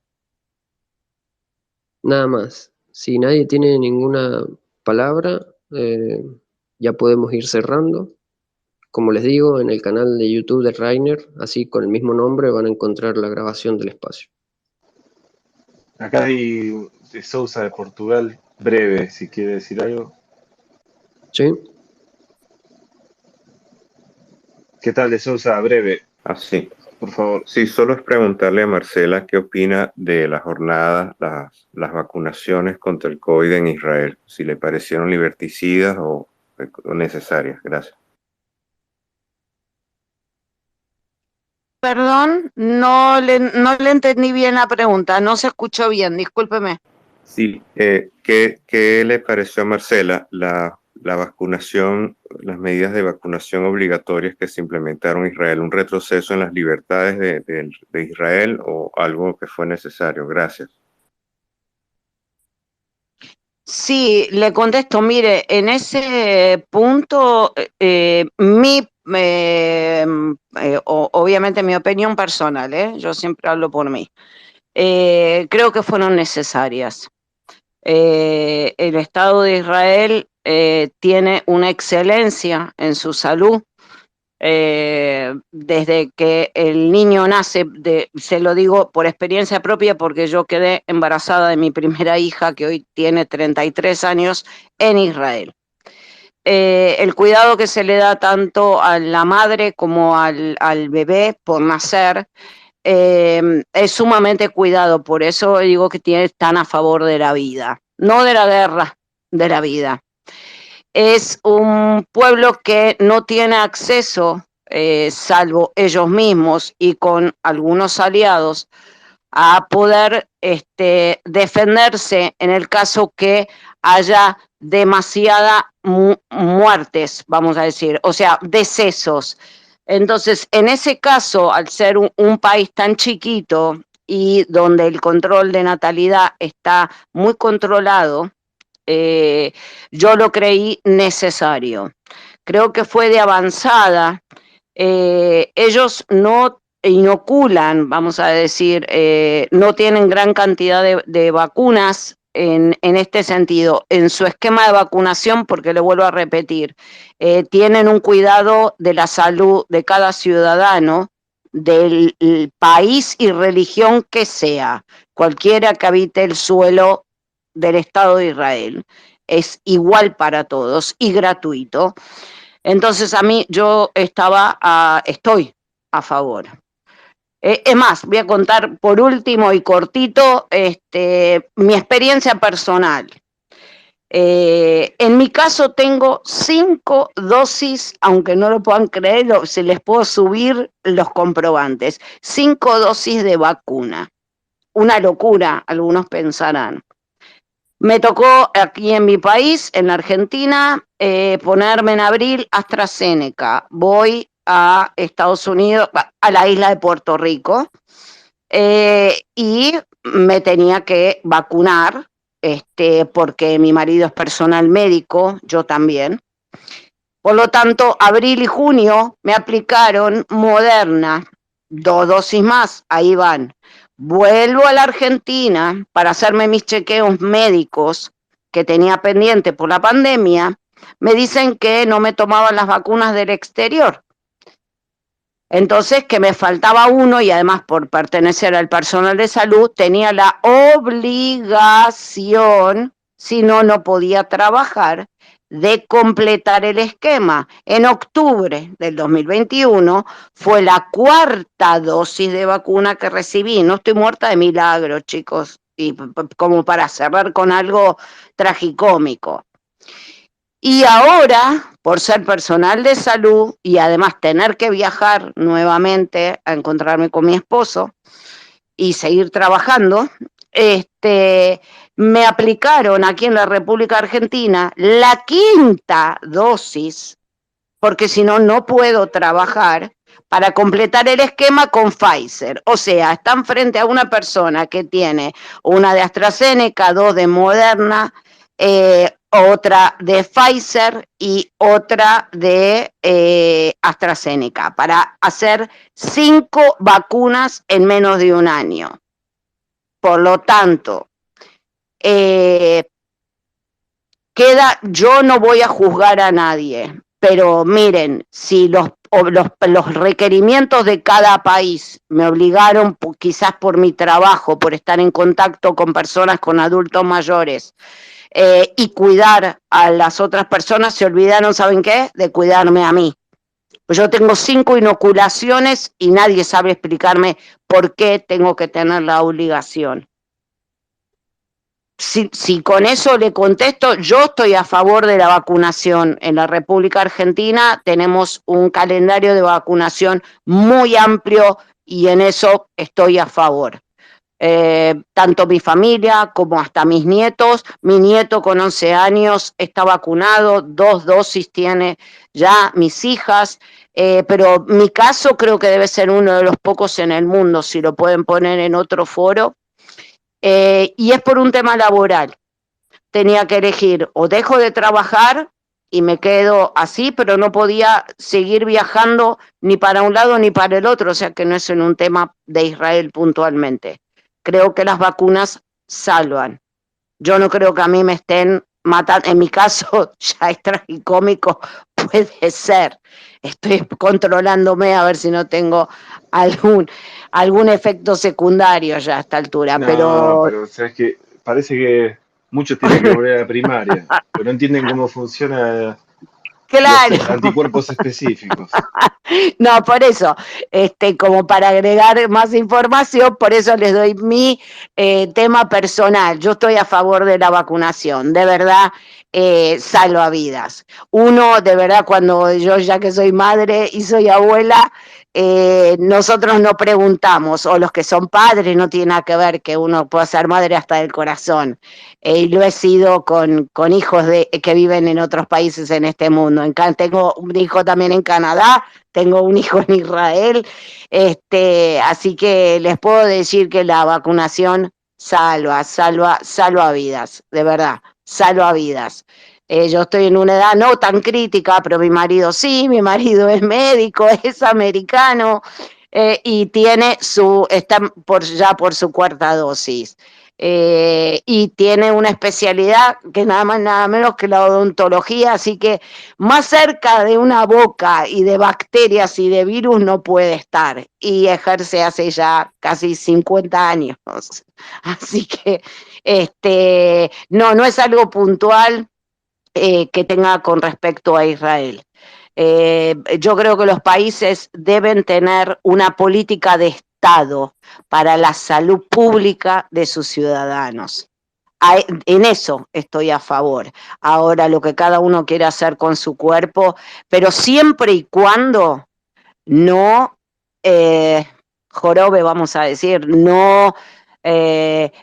Nada más. Si nadie tiene ninguna palabra, ya podemos ir cerrando. Como les digo, en el canal de YouTube de Rainer, así con el mismo nombre, van a encontrar la grabación del espacio. Acá hay de Sousa de Portugal, breve, si quiere decir algo. ¿Sí? ¿Qué tal de Sousa? Breve, Así. por favor. Sí, solo es preguntarle a Marcela qué opina de las jornadas, las vacunaciones contra el COVID en Israel, si le parecieron liberticidas o necesarias. Gracias. Perdón, no le entendí bien la pregunta, no se escuchó bien, discúlpeme. Sí, ¿qué le pareció a Marcela la vacunación, las medidas de vacunación obligatorias que se implementaron en Israel? ¿Un retroceso en las libertades de Israel o algo que fue necesario? Gracias. Sí, le contesto, mire, en ese punto, obviamente mi opinión personal, yo siempre hablo por mí, creo que fueron necesarias. El Estado de Israel tiene una excelencia en su salud. Desde que el niño nace, se lo digo por experiencia propia porque yo quedé embarazada de mi primera hija que hoy tiene 33 años en Israel. El cuidado que se le da tanto a la madre como al bebé por nacer es sumamente cuidado, por eso digo que están a favor de la vida, no de la guerra, de la vida. Es un pueblo que no tiene acceso, salvo ellos mismos y con algunos aliados, a poder defenderse en el caso que haya demasiadas muertes, vamos a decir, o sea, decesos. Entonces, en ese caso, al ser un país tan chiquito y donde el control de natalidad está muy controlado, yo lo creí necesario. Creo que fue de avanzada. Ellos no inoculan, vamos a decir, no tienen gran cantidad de vacunas en este sentido. En su esquema de vacunación, porque le vuelvo a repetir, tienen un cuidado de la salud de cada ciudadano del país y religión que sea, cualquiera que habite el suelo del Estado de Israel. Es igual para todos y gratuito. Entonces yo estoy a favor. Es más, voy a contar por último y cortito mi experiencia personal. En mi caso tengo 5 dosis, aunque no lo puedan creer, se les puedo subir los comprobantes. 5 dosis de vacuna. Una locura, algunos pensarán. Me tocó aquí en mi país, en la Argentina, ponerme en abril AstraZeneca. Voy a Estados Unidos, a la isla de Puerto Rico, y me tenía que vacunar, porque mi marido es personal médico, yo también. Por lo tanto, abril y junio me aplicaron Moderna, 2 dosis más, ahí van. Vuelvo a la Argentina para hacerme mis chequeos médicos que tenía pendiente por la pandemia. Me dicen que no me tomaban las vacunas del exterior. Entonces, que me faltaba uno y además por pertenecer al personal de salud tenía la obligación, si no, no podía trabajar, de completar el esquema. En octubre del 2021 fue la 4ª dosis de vacuna que recibí. No estoy muerta de milagro, chicos, y como para cerrar con algo tragicómico. Y ahora, por ser personal de salud y además tener que viajar nuevamente a encontrarme con mi esposo y seguir trabajando, me aplicaron aquí en la República Argentina la 5ª dosis, porque si no, no puedo trabajar, para completar el esquema con Pfizer. O sea, están frente a una persona que tiene una de AstraZeneca, 2 de Moderna, otra de Pfizer y otra de AstraZeneca, para hacer 5 vacunas en menos de un año. Por lo tanto, Yo no voy a juzgar a nadie, pero miren, si los requerimientos de cada país me obligaron, quizás por mi trabajo, por estar en contacto con personas, con adultos mayores, y cuidar a las otras personas, se olvidaron, ¿saben qué? De cuidarme a mí. Pues yo tengo 5 inoculaciones y nadie sabe explicarme por qué tengo que tener la obligación. Si con eso le contesto, yo estoy a favor de la vacunación. En la República Argentina tenemos un calendario de vacunación muy amplio y en eso estoy a favor. Tanto mi familia como hasta mis nietos. Mi nieto con 11 años está vacunado, 2 dosis tiene ya mis hijas, pero mi caso creo que debe ser uno de los pocos en el mundo, si lo pueden poner en otro foro. Y es por un tema laboral. Tenía que elegir o dejo de trabajar y me quedo así, pero no podía seguir viajando ni para un lado ni para el otro, o sea que no es en un tema de Israel puntualmente. Creo que las vacunas salvan. Yo no creo que a mí me estén matando, en mi caso ya es tragicómico, puede ser. Estoy controlándome a ver si no tengo algún efecto secundario ya a esta altura, No, pero pero sabes que parece que muchos tienen que volver a la primaria, pero no entienden cómo funcionan los claro. anticuerpos específicos. No, por eso, como para agregar más información, por eso les doy mi tema personal. Yo estoy a favor de la vacunación, de verdad, salva vidas. Uno, de verdad, cuando yo ya que soy madre y soy abuela, nosotros no preguntamos, o los que son padres, no tiene nada que ver que uno pueda ser madre hasta del corazón. Y lo he sido con hijos que viven en otros países en este mundo. Tengo un hijo también en Canadá, tengo un hijo en Israel, así que les puedo decir que la vacunación salva vidas, de verdad, salva vidas. Yo estoy en una edad no tan crítica, pero mi marido sí, mi marido es médico, es americano, y está ya por su 4ª dosis. Y tiene una especialidad que nada más nada menos que la odontología, así que más cerca de una boca y de bacterias y de virus no puede estar, y ejerce hace ya casi 50 años, así que no es algo puntual que tenga con respecto a Israel. Yo creo que los países deben tener una política de Estado para la salud pública de sus ciudadanos. En eso estoy a favor. Ahora, lo que cada uno quiere hacer con su cuerpo, pero siempre y cuando no jorobe, vamos a decir, no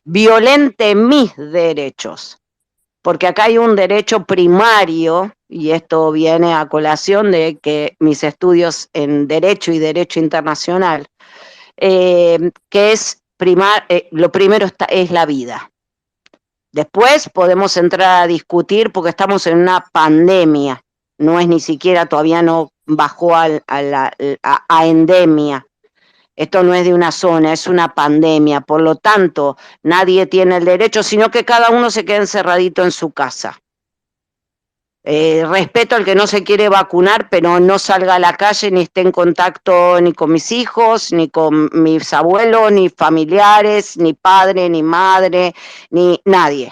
violente mis derechos. Porque acá hay un derecho primario, y esto viene a colación de que mis estudios en Derecho y Derecho Internacional, que es lo primero es la vida. Después podemos entrar a discutir porque estamos en una pandemia, no es ni siquiera, todavía no bajó a endemia. Esto no es de una zona, es una pandemia, por lo tanto, nadie tiene el derecho, sino que cada uno se queda encerradito en su casa. Respeto al que no se quiere vacunar, pero no salga a la calle ni esté en contacto ni con mis hijos, ni con mis abuelos, ni familiares, ni padre, ni madre, ni nadie.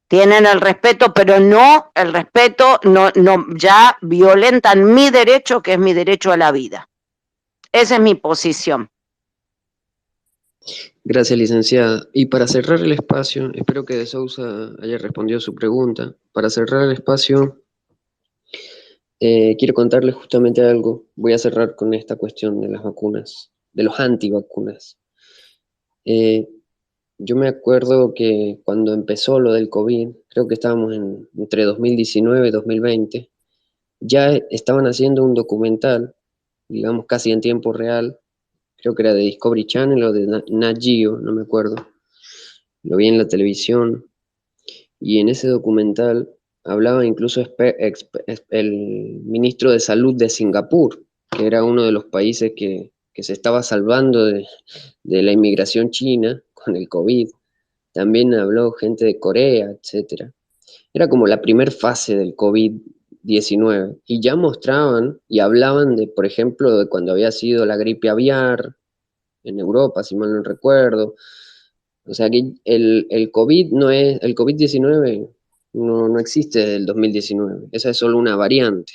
Tienen el respeto, pero no el respeto, ya violentan mi derecho, que es mi derecho a la vida. Esa es mi posición. Gracias, licenciada. Y para cerrar el espacio, espero que De Sousa haya respondido su pregunta. Para cerrar el espacio, quiero contarles justamente algo. Voy a cerrar con esta cuestión de las vacunas, de los antivacunas. Yo me acuerdo que cuando empezó lo del COVID, creo que estábamos entre 2019 y 2020, ya estaban haciendo un documental, digamos casi en tiempo real, creo que era de Discovery Channel o de Nat Geo, no me acuerdo. Lo vi en la televisión y en ese documental hablaba incluso el ministro de Salud de Singapur, que era uno de los países que se estaba salvando de la inmigración china con el COVID. también habló gente de Corea, etcétera. Era como la primera fase del COVID-19 y ya mostraban y hablaban de, por ejemplo, de cuando había sido la gripe aviar en Europa, si mal no recuerdo. O sea que el COVID no es, el COVID-19 no existe desde el 2019, esa es solo una variante.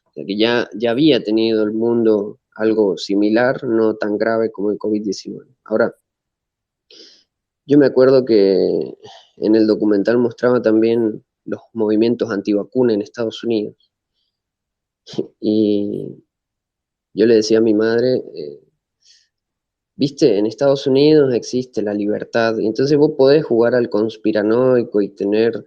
O sea que ya había tenido el mundo algo similar, no tan grave como el COVID-19. Ahora, yo me acuerdo que en el documental mostraba también los movimientos antivacuna en Estados Unidos. Y yo le decía a mi madre, viste, en Estados Unidos existe la libertad, y entonces vos podés jugar al conspiranoico y tener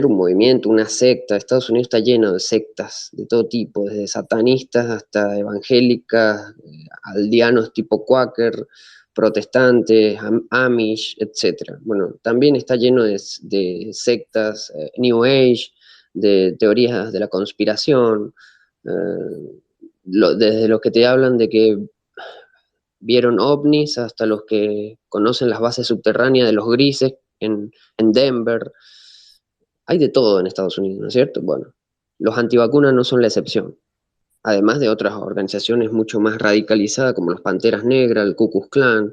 un movimiento, una secta. Estados Unidos está lleno de sectas de todo tipo, desde satanistas hasta evangélicas, aldeanos tipo Quaker, protestantes, Amish, etc. Bueno, también está lleno de sectas, New Age, de teorías de la conspiración, desde los que te hablan de que vieron ovnis hasta los que conocen las bases subterráneas de los grises en Denver. Hay de todo en Estados Unidos, ¿no es cierto? Bueno, los antivacunas no son la excepción, además de otras organizaciones mucho más radicalizadas como los Panteras Negras, el Ku Klux Klan,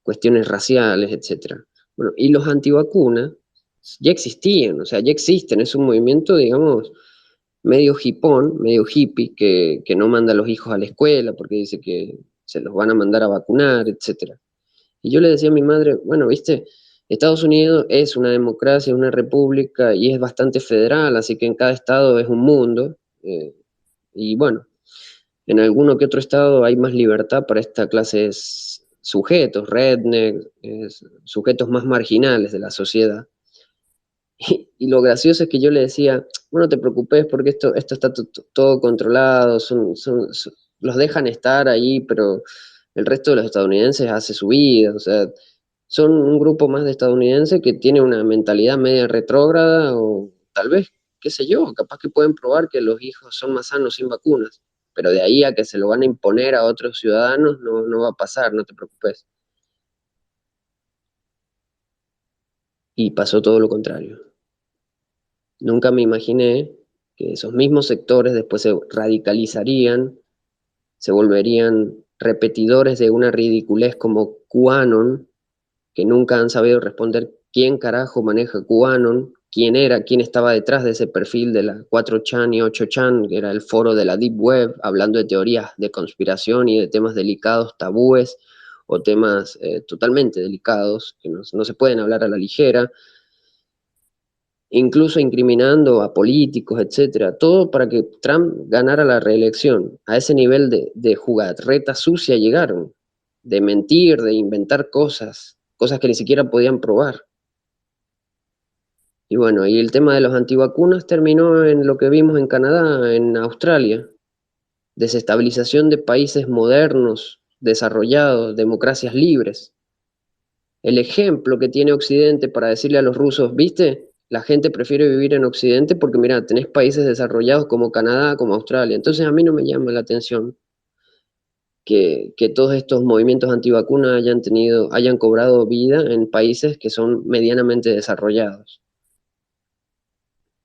cuestiones raciales, etc. Bueno, y los antivacunas ya existían, o sea, ya existen, es un movimiento, digamos, medio hipón, medio hippie, que no manda a los hijos a la escuela porque dice que se los van a mandar a vacunar, etc. Y yo le decía a mi madre, bueno, viste, Estados Unidos es una democracia, una república y es bastante federal, así que en cada estado es un mundo. Y bueno, en alguno que otro estado hay más libertad para esta clase de sujetos, redneck, sujetos más marginales de la sociedad. Y lo gracioso es que yo le decía, bueno, no te preocupes porque esto está todo controlado, los dejan estar ahí, pero el resto de los estadounidenses hace su vida, o sea, son un grupo más de estadounidenses que tiene una mentalidad media retrógrada o tal vez, qué sé yo, capaz que pueden probar que los hijos son más sanos sin vacunas, pero de ahí a que se lo van a imponer a otros ciudadanos no va a pasar, no te preocupes. Y pasó todo lo contrario. Nunca me imaginé que esos mismos sectores después se radicalizarían, se volverían repetidores de una ridiculez como QAnon, que nunca han sabido responder quién carajo maneja QAnon, quién era, quién estaba detrás de ese perfil de la 4chan y 8chan, que era el foro de la Deep Web, hablando de teorías de conspiración y de temas delicados, tabúes, o temas totalmente delicados, que no se pueden hablar a la ligera, incluso incriminando a políticos, etcétera, todo para que Trump ganara la reelección. A ese nivel de jugarreta sucia llegaron, de mentir, de inventar cosas que ni siquiera podían probar. Y bueno, y el tema de los antivacunas terminó en lo que vimos en Canadá, en Australia, desestabilización de países modernos, desarrollados, democracias libres. El ejemplo que tiene Occidente para decirle a los rusos, ¿viste? La gente prefiere vivir en Occidente porque, mira, tenés países desarrollados como Canadá, como Australia. Entonces a mí no me llama la atención que todos estos movimientos antivacunas hayan cobrado vida en países que son medianamente desarrollados.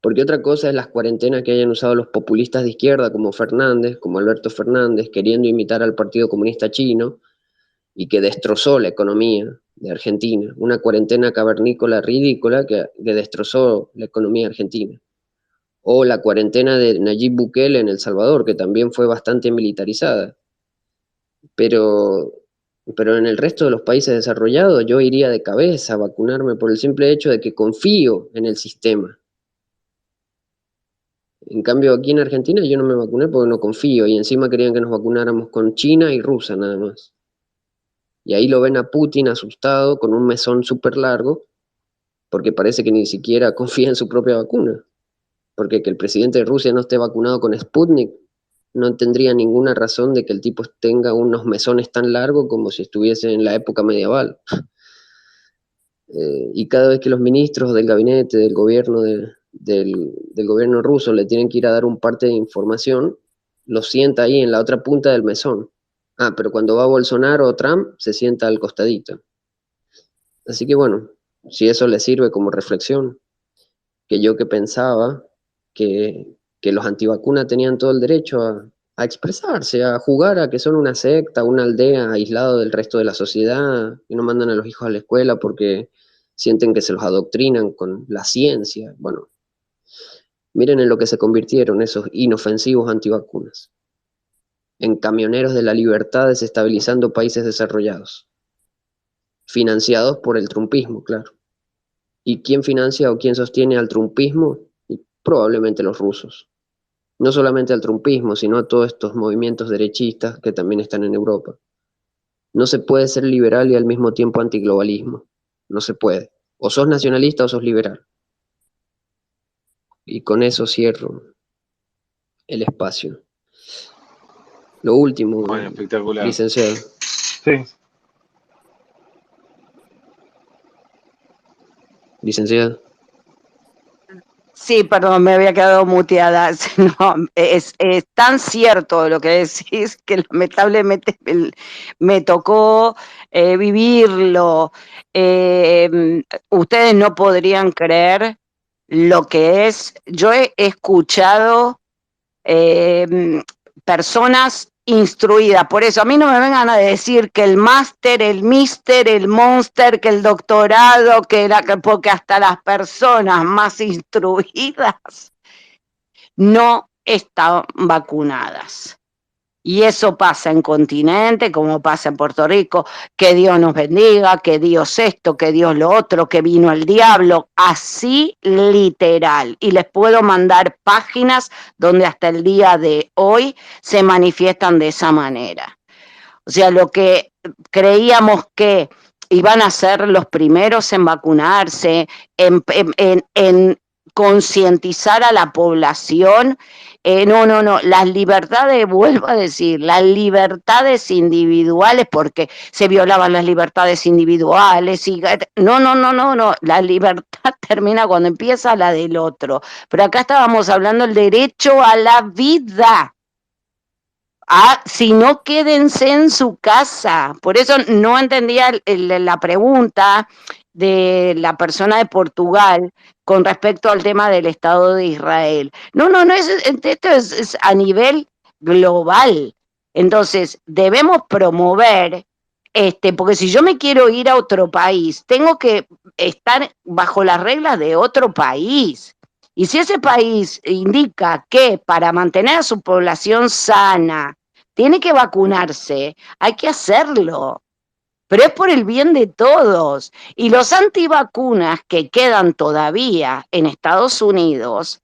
Porque otra cosa es las cuarentenas que hayan usado los populistas de izquierda como Fernández, como Alberto Fernández, queriendo imitar al Partido Comunista Chino y que destrozó la economía de Argentina. Una cuarentena cavernícola ridícula que destrozó la economía argentina. O la cuarentena de Nayib Bukele en El Salvador, que también fue bastante militarizada. Pero en el resto de los países desarrollados yo iría de cabeza a vacunarme por el simple hecho de que confío en el sistema. En cambio, aquí en Argentina yo no me vacuné porque no confío, y encima querían que nos vacunáramos con China y Rusia nada más. Y ahí lo ven a Putin asustado con un mesón súper largo, porque parece que ni siquiera confía en su propia vacuna. Porque que el presidente de Rusia no esté vacunado con Sputnik no tendría ninguna razón de que el tipo tenga unos mesones tan largos como si estuviese en la época medieval. Y cada vez que los ministros del gabinete, del gobierno, del gobierno ruso le tienen que ir a dar un parte de información, lo sienta ahí en la otra punta del mesón. Ah, pero cuando va Bolsonaro o Trump, se sienta al costadito. Así que bueno, si eso les sirve como reflexión, que pensaba que los antivacunas tenían todo el derecho a expresarse, a jugar a que son una secta, una aldea aislado del resto de la sociedad, y no mandan a los hijos a la escuela porque sienten que se los adoctrinan con la ciencia. Bueno, miren en lo que se convirtieron esos inofensivos antivacunas, en camioneros de la libertad desestabilizando países desarrollados, financiados por el trumpismo, claro. ¿Y quién financia o quién sostiene al trumpismo? Y probablemente los rusos. No solamente al trumpismo, sino a todos estos movimientos derechistas que también están en Europa. No se puede ser liberal y al mismo tiempo antiglobalismo. No se puede. O sos nacionalista o sos liberal. Y con eso cierro el espacio. Lo último, Bueno, espectacular. licenciado. Sí. Licenciado. Sí, perdón, me había quedado muteada. No, es tan cierto lo que decís que lamentablemente me tocó vivirlo. Ustedes no podrían creer lo que es. Yo he escuchado personas instruidas, por eso a mí no me vengan a decir que el máster, el mister, el monster, que el doctorado, porque hasta las personas más instruidas no están vacunadas. Y eso pasa en continente, como pasa en Puerto Rico, que Dios nos bendiga, que Dios esto, que Dios lo otro, que vino el diablo, así literal. Y les puedo mandar páginas donde hasta el día de hoy se manifiestan de esa manera. O sea, lo que creíamos que iban a ser los primeros en vacunarse, en concientizar a la población. No, las libertades, vuelvo a decir, las libertades individuales, porque se violaban las libertades individuales, y no, la libertad termina cuando empieza la del otro, pero acá estábamos hablando del derecho a la vida. Si no, quédense en su casa. Por eso no entendía la pregunta de la persona de Portugal con respecto al tema del Estado de Israel. No, esto es a nivel global. Entonces, debemos promover, porque si yo me quiero ir a otro país, tengo que estar bajo las reglas de otro país. Y si ese país indica que para mantener a su población sana tiene que vacunarse, hay que hacerlo. Pero es por el bien de todos. Y los antivacunas que quedan todavía en Estados Unidos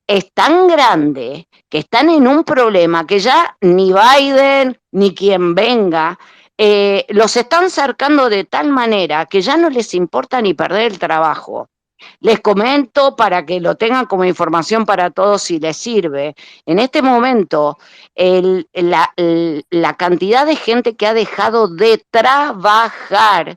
es tan grande que están en un problema que ya ni Biden ni quien venga los están cercando de tal manera que ya no les importa ni perder el trabajo. Les comento para que lo tengan como información para todos si les sirve. En este momento, la cantidad de gente que ha dejado de trabajar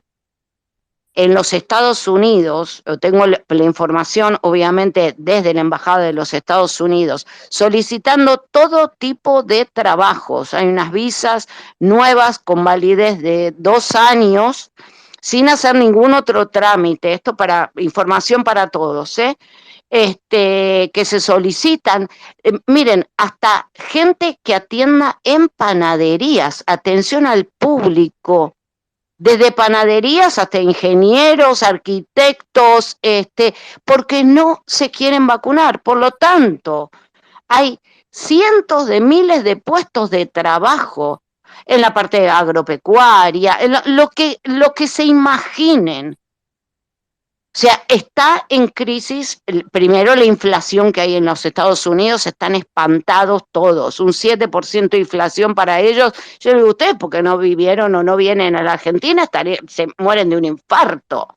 en los Estados Unidos, tengo la información obviamente desde la Embajada de los Estados Unidos, solicitando todo tipo de trabajos. Hay unas visas nuevas con validez de 2 años, sin hacer ningún otro trámite. Esto para información para todos, que se solicitan. Miren, hasta gente que atienda en panaderías, atención al público, desde panaderías hasta ingenieros, arquitectos, porque no se quieren vacunar. Por lo tanto, hay cientos de miles de puestos de trabajo en la parte agropecuaria, en lo que se imaginen. O sea, está en crisis, primero la inflación que hay en los Estados Unidos, están espantados todos, un 7% de inflación para ellos. Yo le digo, ustedes porque no vivieron o no vienen a la Argentina, se mueren de un infarto,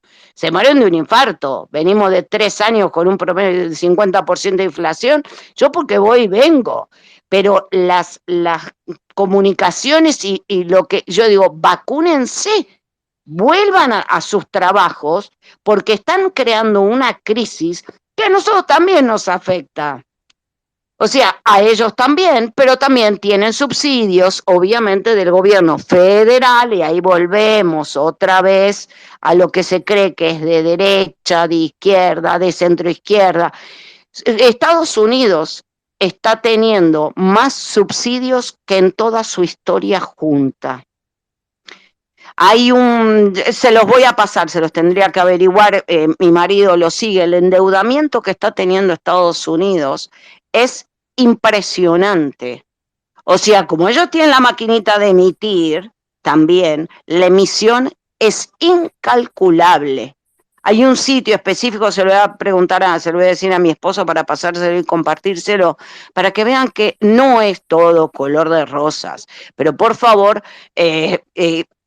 venimos de 3 años con un promedio del 50% de inflación, yo porque voy y vengo, pero las comunicaciones y lo que yo digo, vacúnense, vuelvan a sus trabajos, porque están creando una crisis que a nosotros también nos afecta. O sea, a ellos también, pero también tienen subsidios, obviamente, del gobierno federal, y ahí volvemos otra vez a lo que se cree que es de derecha, de izquierda, de centro izquierda. Estados Unidos está teniendo más subsidios que en toda su historia junta. Se los voy a pasar, se los tendría que averiguar, mi marido lo sigue, el endeudamiento que está teniendo Estados Unidos es impresionante. O sea, como ellos tienen la maquinita de emitir, también la emisión es incalculable. Hay un sitio específico, se lo voy a preguntar, se lo voy a decir a mi esposo para pasárselo y compartírselo, para que vean que no es todo color de rosas. Pero por favor,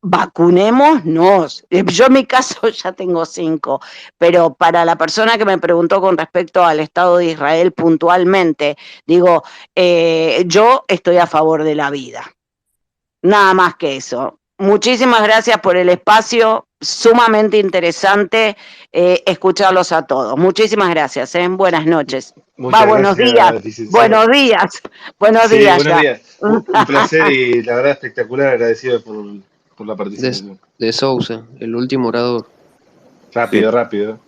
vacunémonos. Yo en mi caso ya tengo 5, pero para la persona que me preguntó con respecto al Estado de Israel puntualmente, digo, yo estoy a favor de la vida. Nada más que eso. Muchísimas gracias por el espacio, sumamente interesante escucharlos a todos. Muchísimas gracias, buenas noches. Muchas Buenos días, gracias, licenciado. buenos días, buenos Sí, días buenos ya. días. Un placer y la verdad espectacular, agradecido por la participación. De Sousa, el último orador. Rápido, Sí. rápido.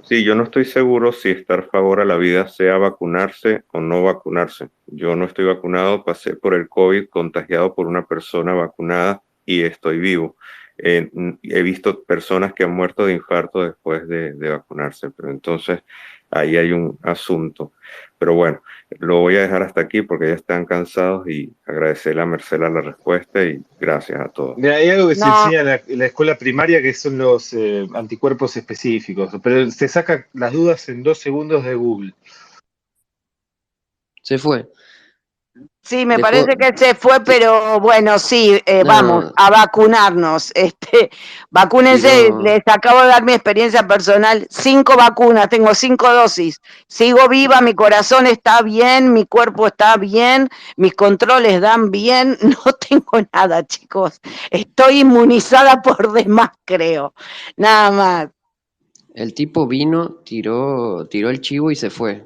Sí, yo no estoy seguro si estar a favor a la vida sea vacunarse o no vacunarse. Yo no estoy vacunado, pasé por el COVID contagiado por una persona vacunada y estoy vivo. He visto personas que han muerto de infarto después de vacunarse, pero entonces ahí hay un asunto. Pero bueno, lo voy a dejar hasta aquí porque ya están cansados y agradecerle a Marcela la respuesta y gracias a todos. Mira, hay algo que se No. enseña en la escuela primaria que son los anticuerpos específicos, pero se saca las dudas en 2 segundos de Google. Se fue. Sí, me Dejó- parece que se fue, pero bueno, sí, No, vamos a vacunarnos. Vacúnense, tiró- les acabo de dar mi experiencia personal. 5 vacunas, tengo 5 dosis. Sigo viva, mi corazón está bien, mi cuerpo está bien, mis controles dan bien. No tengo nada, chicos. Estoy inmunizada por demás, creo. Nada más. el tipo vino, tiró el chivo y se fue.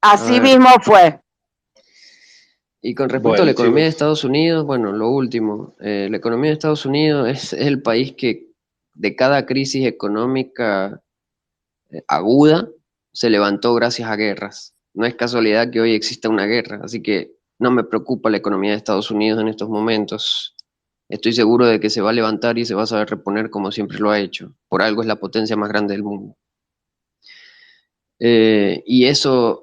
Así ver. mismo fue. Y con respecto a Bueno, la economía de chicos, Estados Unidos, bueno, lo último, la economía de Estados Unidos es el país que de cada crisis económica aguda se levantó gracias a guerras. No es casualidad que hoy exista una guerra, así que no me preocupa la economía de Estados Unidos en estos momentos. Estoy seguro de que se va a levantar y se va a saber reponer como siempre lo ha hecho. Por algo es la potencia más grande del mundo. Y eso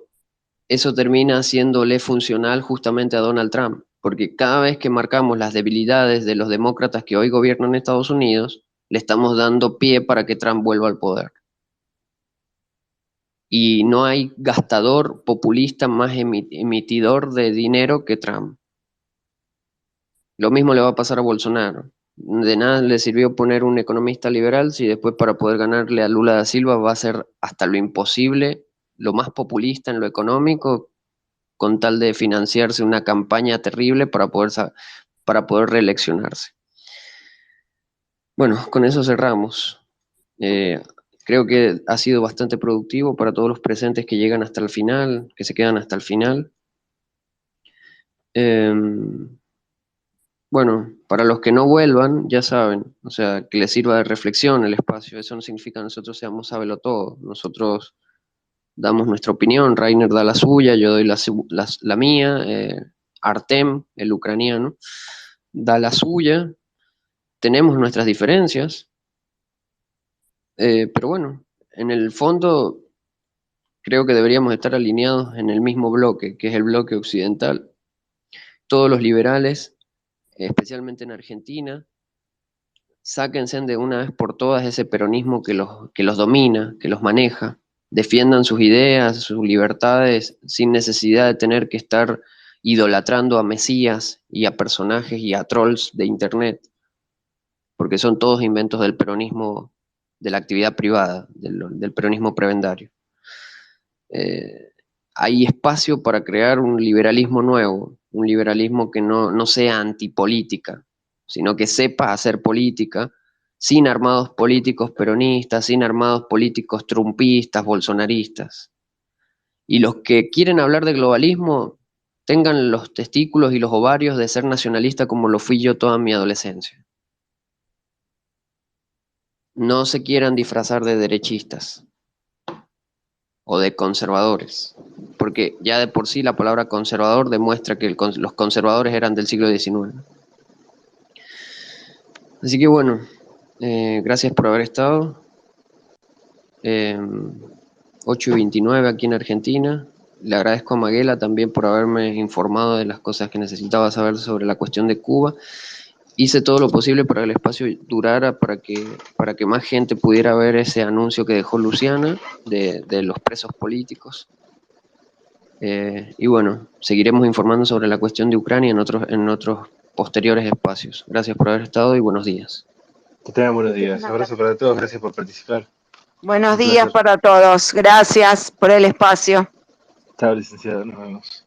termina haciéndole funcional justamente a Donald Trump, porque cada vez que marcamos las debilidades de los demócratas que hoy gobiernan Estados Unidos, le estamos dando pie para que Trump vuelva al poder. Y no hay gastador populista más emitidor de dinero que Trump. Lo mismo le va a pasar a Bolsonaro. De nada le sirvió poner un economista liberal si después para poder ganarle a Lula da Silva va a ser hasta lo imposible, lo más populista en lo económico, con tal de financiarse una campaña terrible para poder reeleccionarse. Bueno, con eso cerramos. Creo que ha sido bastante productivo para todos los presentes que llegan hasta el final, que se quedan hasta el final. Bueno, para los que no vuelvan, ya saben, o sea, que les sirva de reflexión el espacio. Eso no significa que nosotros seamos todo. Nosotros damos nuestra opinión, Rainer da la suya, yo doy la mía, Artem, el ucraniano, da la suya, tenemos nuestras diferencias, pero bueno, en el fondo creo que deberíamos estar alineados en el mismo bloque, que es el bloque occidental. Todos los liberales, especialmente en Argentina, sáquense de una vez por todas ese peronismo que los domina, que los maneja, defiendan sus ideas, sus libertades, sin necesidad de tener que estar idolatrando a mesías y a personajes y a trolls de internet, porque son todos inventos del peronismo, de la actividad privada, del peronismo prebendario. Hay espacio para crear un liberalismo nuevo, un liberalismo que no sea antipolítica, sino que sepa hacer política sin armados políticos peronistas, sin armados políticos trumpistas, bolsonaristas. Y los que quieren hablar de globalismo, tengan los testículos y los ovarios de ser nacionalista como lo fui yo toda mi adolescencia. No se quieran disfrazar de derechistas o de conservadores, porque ya de por sí la palabra conservador demuestra que los conservadores eran del siglo XIX. Así que bueno, gracias por haber estado. 8:29 aquí en Argentina. Le agradezco a Maguela también por haberme informado de las cosas que necesitaba saber sobre la cuestión de Cuba. Hice todo lo posible para que el espacio durara, para que más gente pudiera ver ese anuncio que dejó Luciana de los presos políticos. Y bueno, seguiremos informando sobre la cuestión de Ucrania en otros posteriores espacios. Gracias por haber estado y buenos días. Que tengan buenos días. Abrazo para todos. Gracias por participar. Buenos Un días placer. para todos. Gracias por el espacio. Chao, licenciado. Nos vemos.